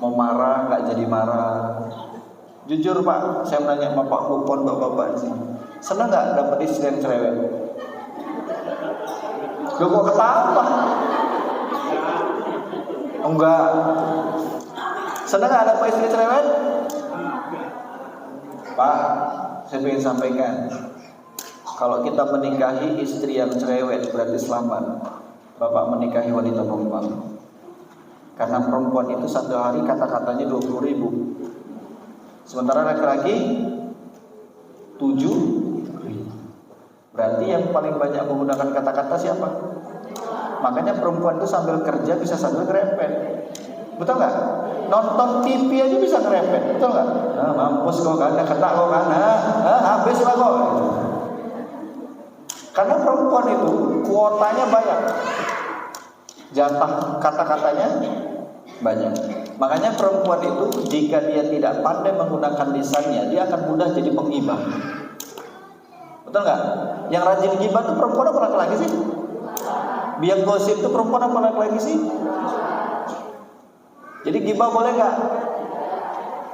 Mau marah nggak jadi marah. Jujur Pak, saya nanya sama Pak Kupon, bapak-bapak di sini, senang nggak dapat istri yang cerewet? Lo kok ketawa? Enggak. Senang nggak dapat istri cerewet? Pak, saya ingin sampaikan, kalau kita menikahi istri yang cerewet berarti selamat. Bapak menikahi wanita perempuan. Karena perempuan itu satu hari kata-katanya 20.000. Sementara laki-laki 7.000. Berarti yang paling banyak menggunakan kata-kata siapa? Makanya perempuan itu sambil kerja bisa sambil ngerepet. Betul nggak? Nonton TV aja bisa ngerepet, betul nggak? Nah, mampus kok kan, kena kok kan, habis lah kok. Karena perempuan itu kuotanya banyak, jatah kata-katanya banyak. Makanya perempuan itu jika dia tidak pandai menggunakan lisannya, dia akan mudah jadi penggibah. Betul nggak? Yang rajin gibah itu perempuan apa laki-laki sih? Biang gosip itu perempuan apa laki-laki sih? Jadi gibah boleh nggak?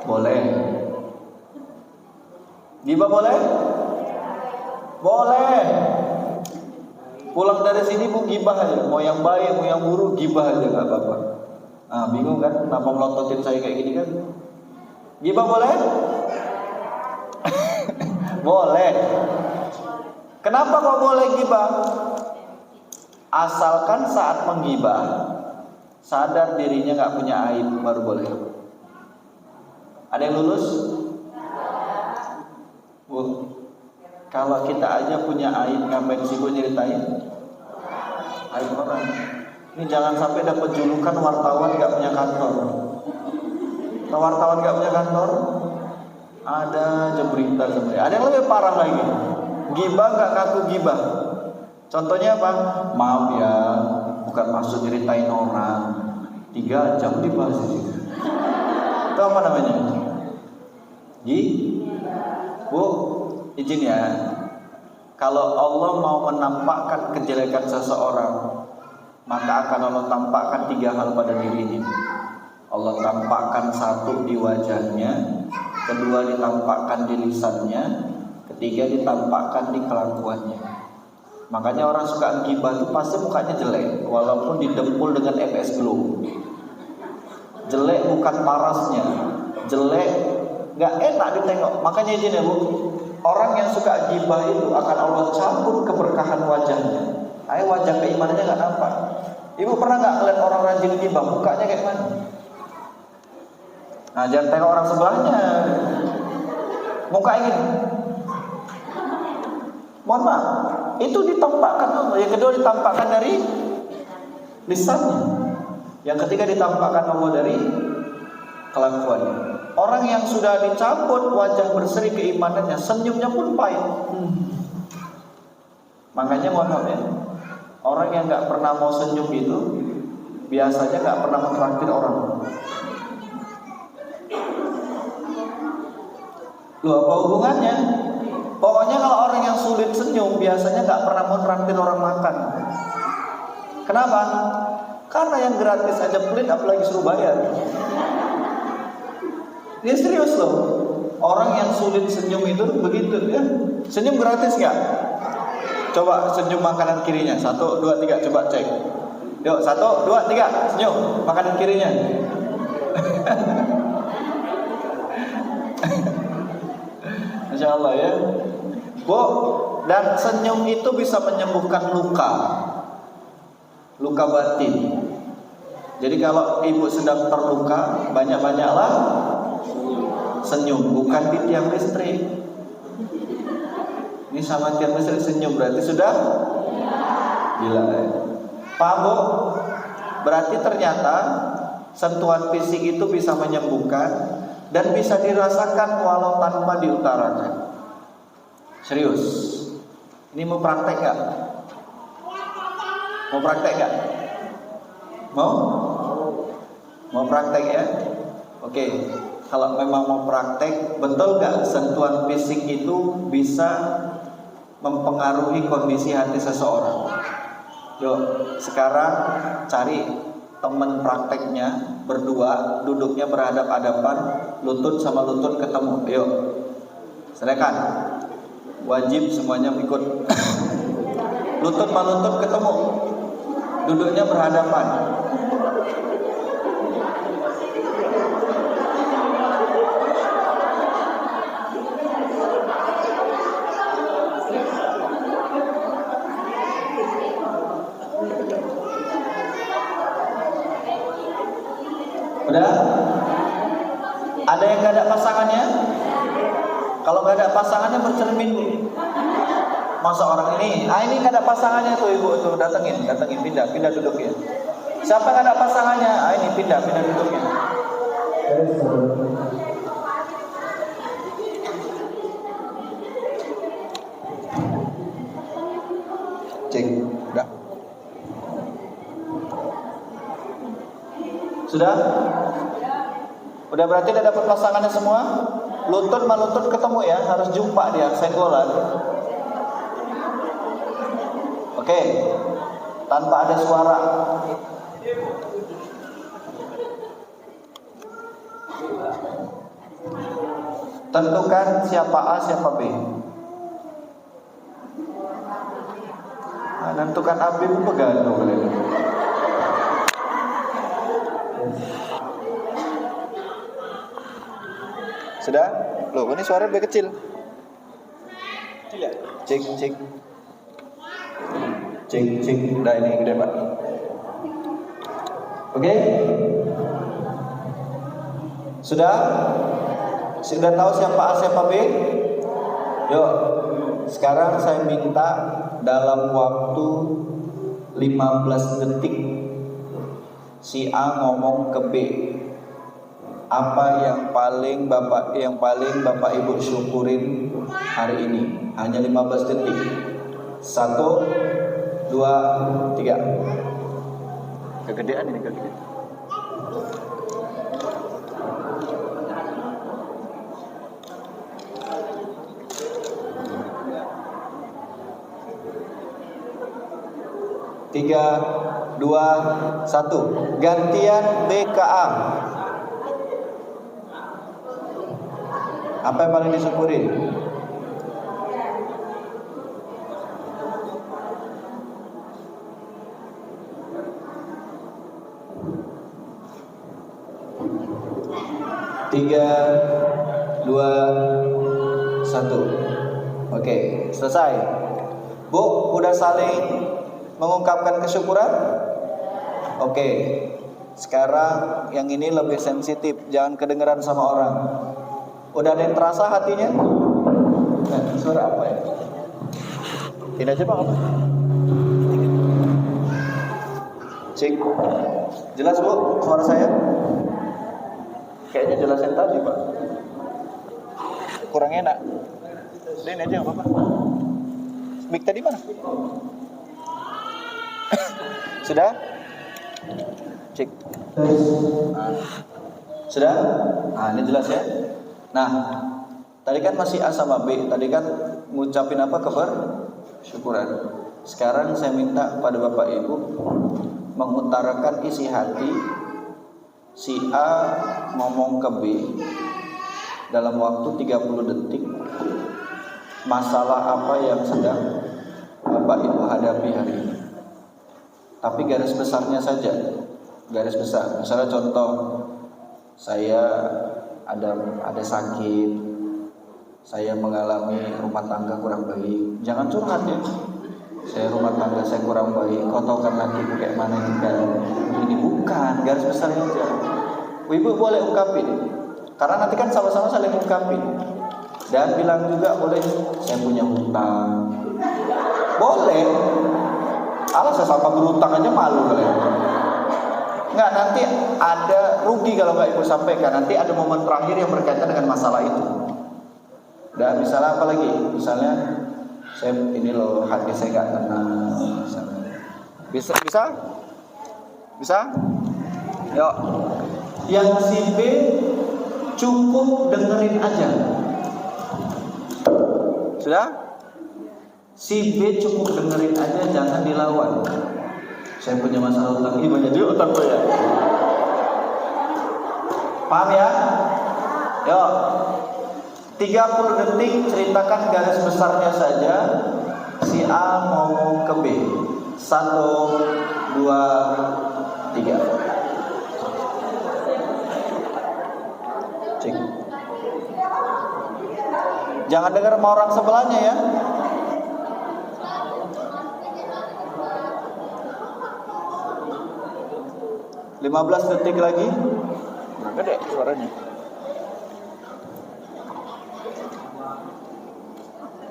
Boleh. Gibah boleh? Boleh. Pulang dari sini bu gibah aja, mau yang baik, mau yang buruk gibah aja nggak apa-apa. Ah, bingung kan? Kenapa melototin saya kayak gini kan? Gibah boleh? Boleh. Kenapa kok boleh gibah? Asalkan saat menggibah sadar dirinya nggak punya aib baru boleh. Ada yang lulus? Bu, kalau kita aja punya aib ngapain sih bu nyeritain? Aib orang. Ini jangan sampai dapat julukan wartawan nggak punya kantor. Wartawan nggak punya kantor, ada aja berita sebenarnya. Ada yang lebih parah lagi. Gibah nggak ngaku gibah. Contohnya apa? Maaf ya, bukan maksud ceritain orang. 3 jam dibahas di situ. Itu apa namanya? Bu, izin ya. Kalau Allah mau menampakkan kejelekan seseorang, maka akan Allah tampakkan 3 hal pada dirinya. Allah tampakkan 1 di wajahnya, 2 ditampakkan di lisannya, 3 ditampakkan di kelakuannya. Makanya orang suka gibah itu pasti mukanya jelek, walaupun didempul dengan MS Glow. Jelek bukan parasnya, jelek nggak enak ditengok. Makanya izin ya bu, orang yang suka gibah itu akan Allah cabut keberkahan wajahnya. Ayo wajah keimanannya nggak nampak. Ibu pernah nggak ngeliat orang rajin gibah, mukanya kayak mana? Nah jangan tengok orang sebelahnya, muka ingin. Mohon maaf, itu ditampakkan Allah. Yang kedua ditampakkan dari lisannya. Yang ketiga ditampakkan Allah dari kelakuannya. Orang yang sudah dicabut wajah berseri keimanannya, senyumnya pun pahit. Makanya mohon maaf ya, orang yang nggak pernah mau senyum itu biasanya nggak pernah mentraktir orang. Loh apa hubungannya? Pokoknya kalau orang yang sulit senyum biasanya nggak pernah mau traktir orang makan. Kenapa? Karena yang gratis aja pelit, apalagi suruh bayar. Dia serius loh. Orang yang sulit senyum itu begitu ya. Senyum gratis nggak? Coba senyum makanan kirinya. 1, 2, 3 coba cek. Yuk 1, 2, 3 senyum makanan kirinya. Masya Allah ya. Bu, dan senyum itu bisa menyembuhkan luka batin. Jadi kalau ibu sedang terluka, banyak-banyaklah senyum, bukan di tiang listrik. Ini sama tiang listrik senyum berarti sudah gila ya. Paham bu? Berarti ternyata sentuhan fisik itu bisa menyembuhkan dan bisa dirasakan walau tanpa diutarakan. Serius. Ini mau praktek gak? Mau praktek gak? Mau? Mau praktek ya? Oke. Kalau memang mau praktek, betul gak sentuhan fisik itu bisa mempengaruhi kondisi hati seseorang? Yuk, sekarang cari teman prakteknya berdua, duduknya berhadap-hadapan, lutut sama lutut ketemu. Yuk, silakan. Wajib semuanya ikut. Lutut sama lutut ketemu, duduknya berhadapan. Udah? Ada yang gak ada pasangannya? Kalau gak ada pasangannya bercermin dulu. Masa orang ini gak ada pasangannya tuh ibu tuh, datengin, pindah duduknya. Siapa gak ada pasangannya? Ini pindah duduknya. Cek, udah. Sudah? Udah berarti udah dapat pasangannya semua? Lutut sama lutut ketemu ya, harus jumpa dia, senggolan. Oke. Tanpa ada suara. Tentukan siapa A, siapa B. Nah, tentukan A, B itu begadang kalian. Sudah? Loh, ini suara lebih kecil. Cek. Udah, ini gede Pak. Oke? Sudah? Sudah tahu siapa A, siapa B? Yuk. Sekarang saya minta dalam waktu 15 detik si A ngomong ke B. Apa yang paling Bapak Ibu syukurin hari ini? Hanya 15 detik. 1, 2, 3. Kegedean ini kaki kita. Tiga, 2, 1. Gantian BKA. Apa yang paling disyukuri? Tiga, 2, 1. Oke, selesai. Bu, udah saling mengungkapkan kesyukuran? Oke. Sekarang yang ini lebih sensitif, jangan kedengeran sama orang. Udah ada yang terasa hatinya? Nah, suara apa ya? Ini aja Pak apa? Cek. Jelas Bu suara saya? Kayaknya jelas yang tadi Pak. Kurang enak. Ini aja nggak apa-apa. Mic tadi mana? Sudah? Cek. Sudah? Nah, ini jelas ya. Nah, tadi kan masih A sama B. Tadi kan ngucapin apa? Syukuran. Sekarang saya minta pada Bapak Ibu mengutarakan isi hati si A ngomong ke B dalam waktu 30 detik. Masalah apa yang sedang Bapak Ibu hadapi hari ini. Tapi garis besarnya saja. Garis besar. Misalnya contoh, saya ada sakit, saya mengalami rumah tangga kurang baik. Jangan curhat ya. Saya rumah tangga saya kurang baik. Kau tahu kan lakiku kayak mana juga. Ini bukan garis besarnya aja. Ibu boleh ungkapin, karena nanti kan sama-sama saling ungkapin. Dan bilang juga boleh, saya punya hutang. Boleh. Alah sesama berhutang aja malu kalian. Enggak, nanti ada rugi kalau nggak Ibu sampaikan. Nanti ada momen terakhir yang berkaitan dengan masalah itu. Dan misalnya apa lagi? Misalnya saya ini loh hati saya nggak tenang. Bisa? Yuk. Yang si B cukup dengerin aja. Sudah? Si B cukup dengerin aja, jangan dilawan. Saya punya masalah utang, banyak juga utang gue ya. Paham ya? Yuk, 30 detik ceritakan garis besarnya saja. Si A ngomong ke B. 1, 2, 3. Cek. Jangan dengar sama orang sebelahnya ya. Lima 15 detik lagi. Nah, gede suaranya.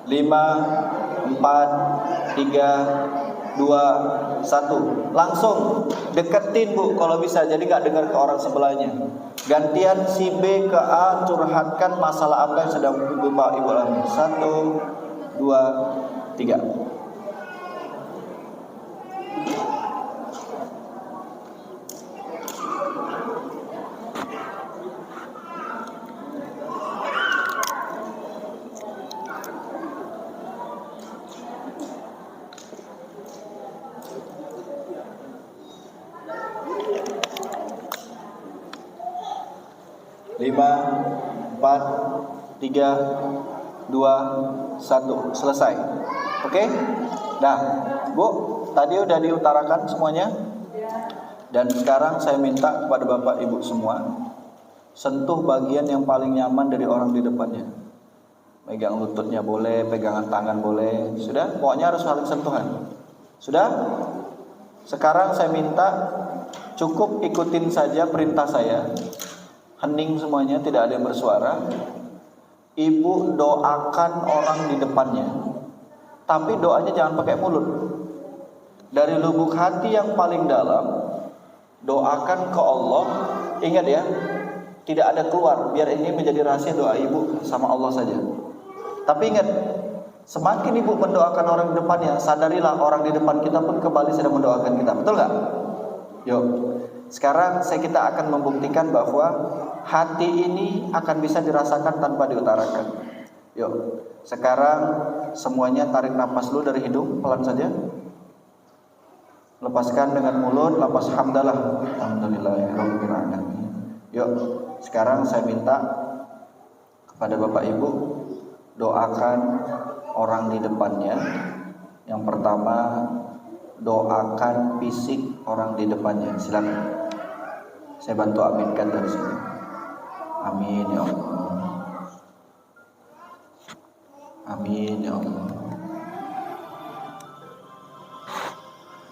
5, 4, 3, 2, 1. Langsung deketin Bu kalau bisa, jadi gak dengar ke orang sebelahnya. Gantian si B ke A curhatkan masalah apa yang sedang Bapak Ibu alami. 1, 2, 3. 5, 4, 3, 2, 1. Selesai. Oke? Nah, Bu, tadi udah diutarakan semuanya. Dan sekarang saya minta kepada Bapak Ibu semua, sentuh bagian yang paling nyaman dari orang di depannya. Pegang lututnya boleh, pegangan tangan boleh. Sudah? Pokoknya harus saling sentuhan. Sudah? Sekarang saya minta cukup ikutin saja perintah saya. Hening semuanya, tidak ada yang bersuara. Ibu doakan orang di depannya, tapi doanya jangan pakai mulut. Dari lubuk hati yang paling dalam, doakan ke Allah. Ingat ya, tidak ada keluar. Biar ini menjadi rahasia doa ibu sama Allah saja. Tapi ingat, semakin ibu mendoakan orang di depannya, sadarilah orang di depan kita pun kembali sedang mendoakan kita. Betul gak? Yuk, sekarang kita akan membuktikan bahwa hati ini akan bisa dirasakan tanpa diutarakan. Yuk, sekarang semuanya tarik nafas dulu dari hidung, pelan saja. Lepaskan dengan mulut, lepas hamdalah. Alhamdulillahirabbil alamin. Yuk, sekarang saya minta kepada Bapak Ibu doakan orang di depannya. Yang pertama, doakan fisik orang di depannya. Silakan. Saya bantu aminkan dari sini. Amin ya Allah. Amin ya Allah.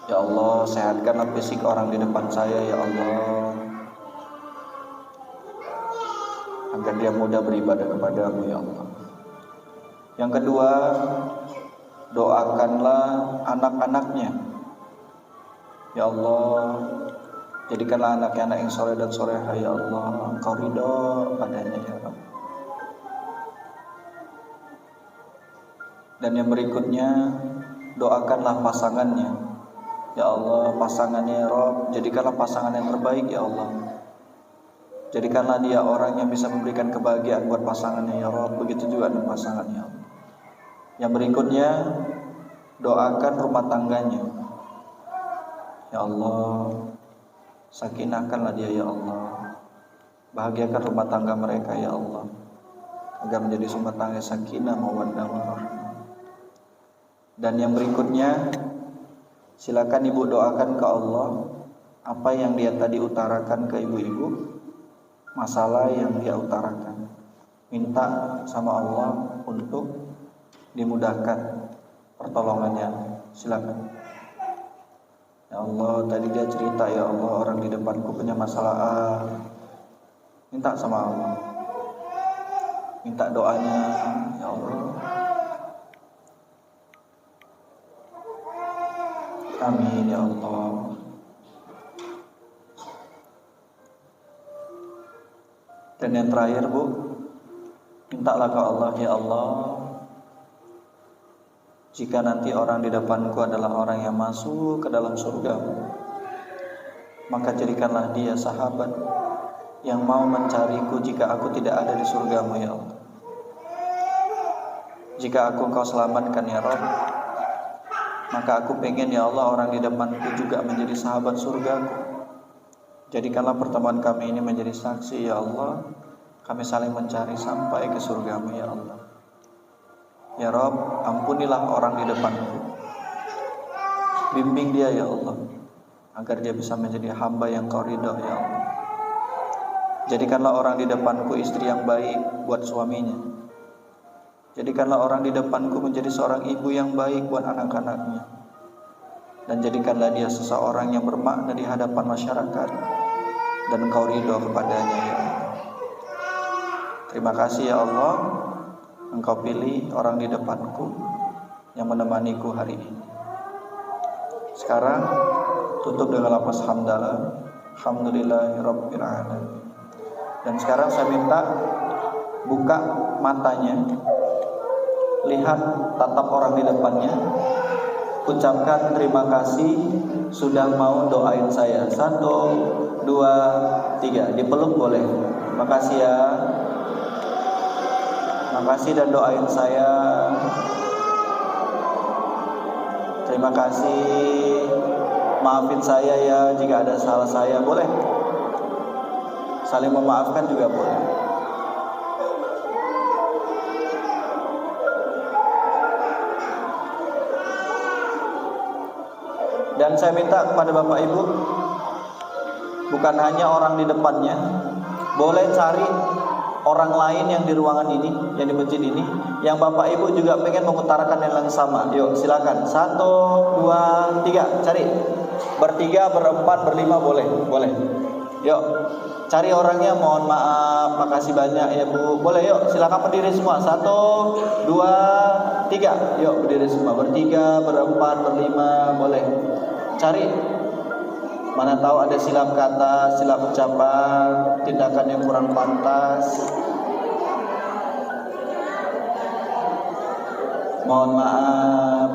Ya Allah, sehatkanlah fisik orang di depan saya ya Allah, agar dia mudah beribadah kepadamu ya Allah. Yang kedua, doakanlah anak-anaknya. Ya Allah, jadikanlah anaknya anak yang soleh dan soleha ya Allah. Engkau ridho padanya ya Allah. Dan yang berikutnya, doakanlah pasangannya. Ya Allah, pasangannya ya Rabb, jadikanlah pasangan yang terbaik ya Allah. Jadikanlah dia orang yang bisa memberikan kebahagiaan buat pasangannya ya Rabb. Begitu juga dengan pasangannya ya Allah. Yang berikutnya, doakan rumah tangganya. Ya Allah, sakinahkanlah dia ya Allah. Bahagiakan rumah tangga mereka ya Allah, agar menjadi rumah tangga sakinah mawaddah warahmah. Dan yang berikutnya, silakan ibu doakan ke Allah apa yang dia tadi utarakan ke ibu-ibu, masalah yang dia utarakan. Minta sama Allah untuk dimudahkan pertolongannya. Silakan. Ya Allah, tadi dia cerita ya Allah, orang di depanku punya masalah A. Minta sama Allah, minta doanya ya Allah. Amin ya Allah. Dan yang terakhir Bu, mintalah ke Allah, ya Allah, jika nanti orang di depanku adalah orang yang masuk ke dalam surga, maka jadikanlah dia sahabat yang mau mencariku jika aku tidak ada di surgamu ya Allah. Jika aku Engkau selamatkan ya Rabb, maka aku pengen ya Allah orang di depanku juga menjadi sahabat surgaku. Jadikanlah pertemuan kami ini menjadi saksi ya Allah, kami saling mencari sampai ke surgamu ya Allah. Ya Rabb, ampunilah orang di depanku, bimbing dia ya Allah, agar dia bisa menjadi hamba yang Kau ridho ya Allah. Jadikanlah orang di depanku istri yang baik buat suaminya. Jadikanlah orang di depanku menjadi seorang ibu yang baik buat anak-anaknya. Dan jadikanlah dia seseorang yang bermakna di hadapan masyarakat dan Engkau ridho kepadanya ya Allah. Terima kasih ya Allah, Engkau pilih orang di depanku yang menemaniku hari ini. Sekarang tutup dengan lafaz hamdalah, alhamdulillahirabbil alamin. Dan sekarang saya minta buka matanya, lihat tatap orang di depannya, ucapkan terima kasih sudah mau doain saya. 1, 2, 3, dipeluk boleh. Makasih ya, makasih dan doain saya. Terima kasih, maafin saya ya jika ada salah saya, boleh. Saling memaafkan juga boleh. Dan saya minta kepada Bapak Ibu, bukan hanya orang di depannya, boleh cari orang lain yang di ruangan ini, yang di masjid ini, yang Bapak Ibu juga pengen mengutarakan yang sama. Yuk silakan, 1, 2, 3, cari. Bertiga, berempat, berlima boleh, boleh. Yuk cari orangnya, mohon maaf, makasih banyak ya Bu. Boleh yuk, silakan berdiri semua. 1, 2, 3, yuk berdiri semua. Bertiga, berempat, berlima, boleh. Cari, mana tahu ada silap kata, silap ucapan, tindakan yang kurang pantas. Mohon maaf.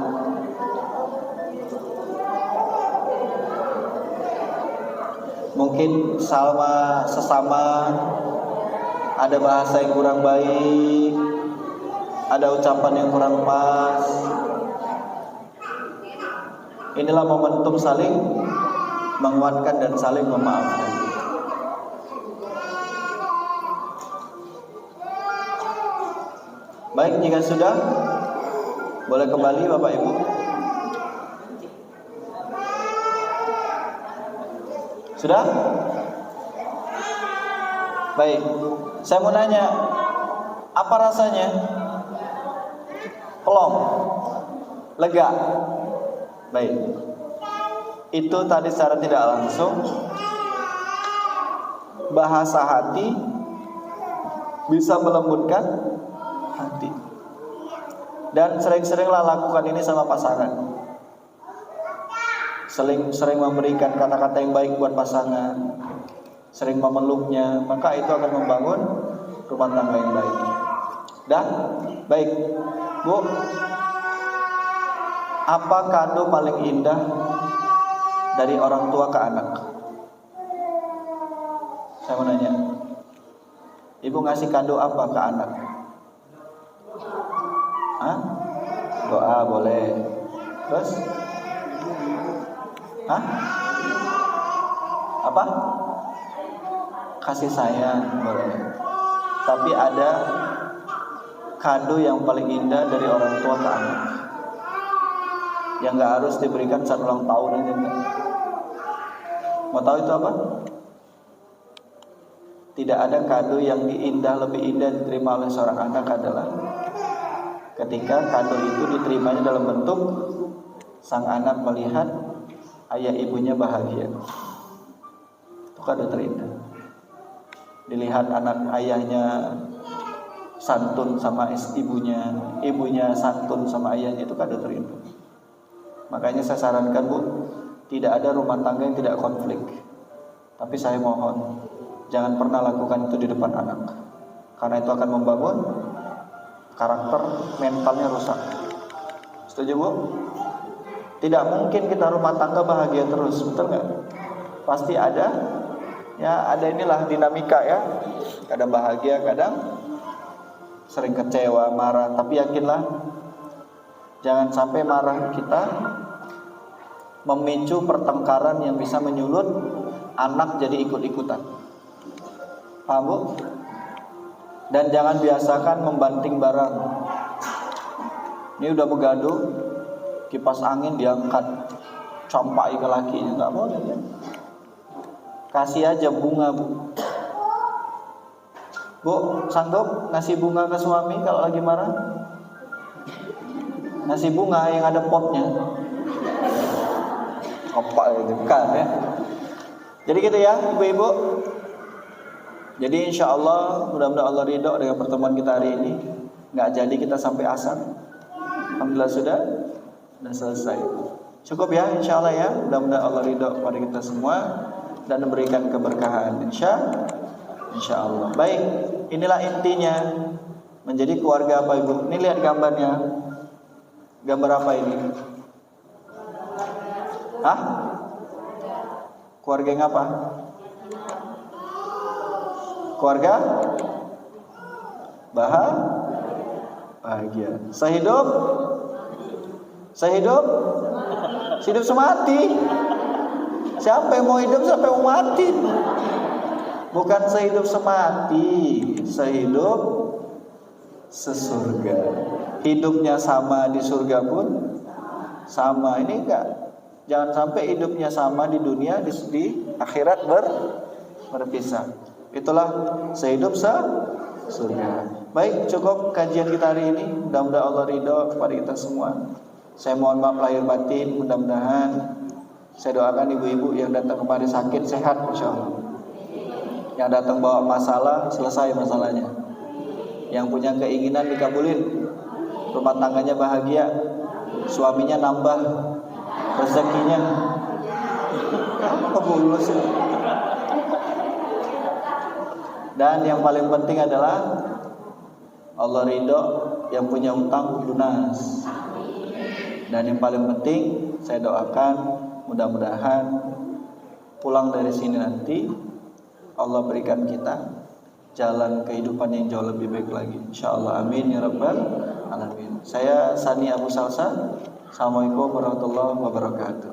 Mungkin sesama ada bahasa yang kurang baik, ada ucapan yang kurang pas. Inilah momentum saling menguatkan dan saling memaafkan. Baik, jika sudah, boleh kembali Bapak Ibu. Sudah? Baik, saya mau nanya, apa rasanya? Plong? Lega? Baik, itu tadi secara tidak langsung bahasa hati bisa melembutkan hati. Dan sering-seringlah lakukan ini sama pasangan. Sering memberikan kata-kata yang baik buat pasangan, sering memeluknya, maka itu akan membangun rumah tangga yang baik. Dan baik, Bu, apa kado paling indah dari orang tua ke anak? Saya mau nanya, Ibu ngasih kado apa ke anak? Hah? Doa boleh. Terus? Hah? Apa? Kasih sayang boleh. Tapi ada kado yang paling indah dari orang tua ke anak, yang gak harus diberikan saat ulang tahun aja, enggak. Mau tahu itu apa? Tidak ada kado yang lebih indah diterima oleh seorang anak adalah ketika kado itu diterimanya dalam bentuk sang anak melihat ayah ibunya bahagia. Itu kado terindah. Dilihat anak ayahnya santun sama ibunya, ibunya santun sama ayahnya, itu kado terindah. Makanya saya sarankan Bu, tidak ada rumah tangga yang tidak konflik. Tapi saya mohon, jangan pernah lakukan itu di depan anak, karena itu akan membangun karakter, mentalnya rusak. Setuju Bu? Tidak mungkin kita rumah tangga bahagia terus, betul nggak? Pasti ada Ya ada inilah dinamika ya. Kadang bahagia, kadang sering kecewa, marah. Tapi yakinlah, jangan sampai marah kita memicu pertengkaran yang bisa menyulut anak jadi ikut-ikutan. Paham Bu? Dan jangan biasakan membanting barang. Ini udah begaduh, kipas angin diangkat, campai ke lakinya, nggak boleh ya. Kasih aja bunga Bu. Bu, sanggup ngasih bunga ke suami kalau lagi marah? Ngasih bunga yang ada potnya. Apa itu kan ya? Jadi gitu ya ibu-ibu. Jadi insya Allah mudah-mudahan Allah ridho dengan pertemuan kita hari ini. Nggak jadi kita sampai asar. Alhamdulillah sudah selesai. Cukup ya insya Allah ya. Mudah-mudahan Allah ridho kepada kita semua dan memberikan keberkahan insya Allah. Baik, inilah intinya menjadi keluarga apa ibu. Ini lihat gambarnya. Gambar apa ini? Hah? Keluarga yang apa? Keluarga bahagia. Sehidup semati. Siapa yang mau hidup, siapa yang mau mati? Bukan sehidup semati, sehidup sesurga. Hidupnya sama di surga pun sama. Ini enggak. Jangan sampai hidupnya sama di dunia, di akhirat berpisah. Itulah sehidup surga. Baik, cukup kajian kita hari ini. Mudah-mudahan Allah ridho kepada kita semua. Saya mohon maaf lahir batin. Mudah-mudahan saya doakan ibu-ibu yang datang kemari sakit sehat insyaallah. Yang datang bawa masalah selesai masalahnya. Yang punya keinginan dikabulin. Rumah tangganya bahagia. Suaminya nambah rezekinya. Apa bulus ini? Dan yang paling penting adalah Allah ridho, yang punya utang lunas. Dan yang paling penting saya doakan mudah-mudahan pulang dari sini nanti Allah berikan kita jalan kehidupan yang jauh lebih baik lagi insyaallah. Amin ya rabbal alamin. Saya Sani Abu Salsa. Assalamualaikum warahmatullahi wabarakatuh.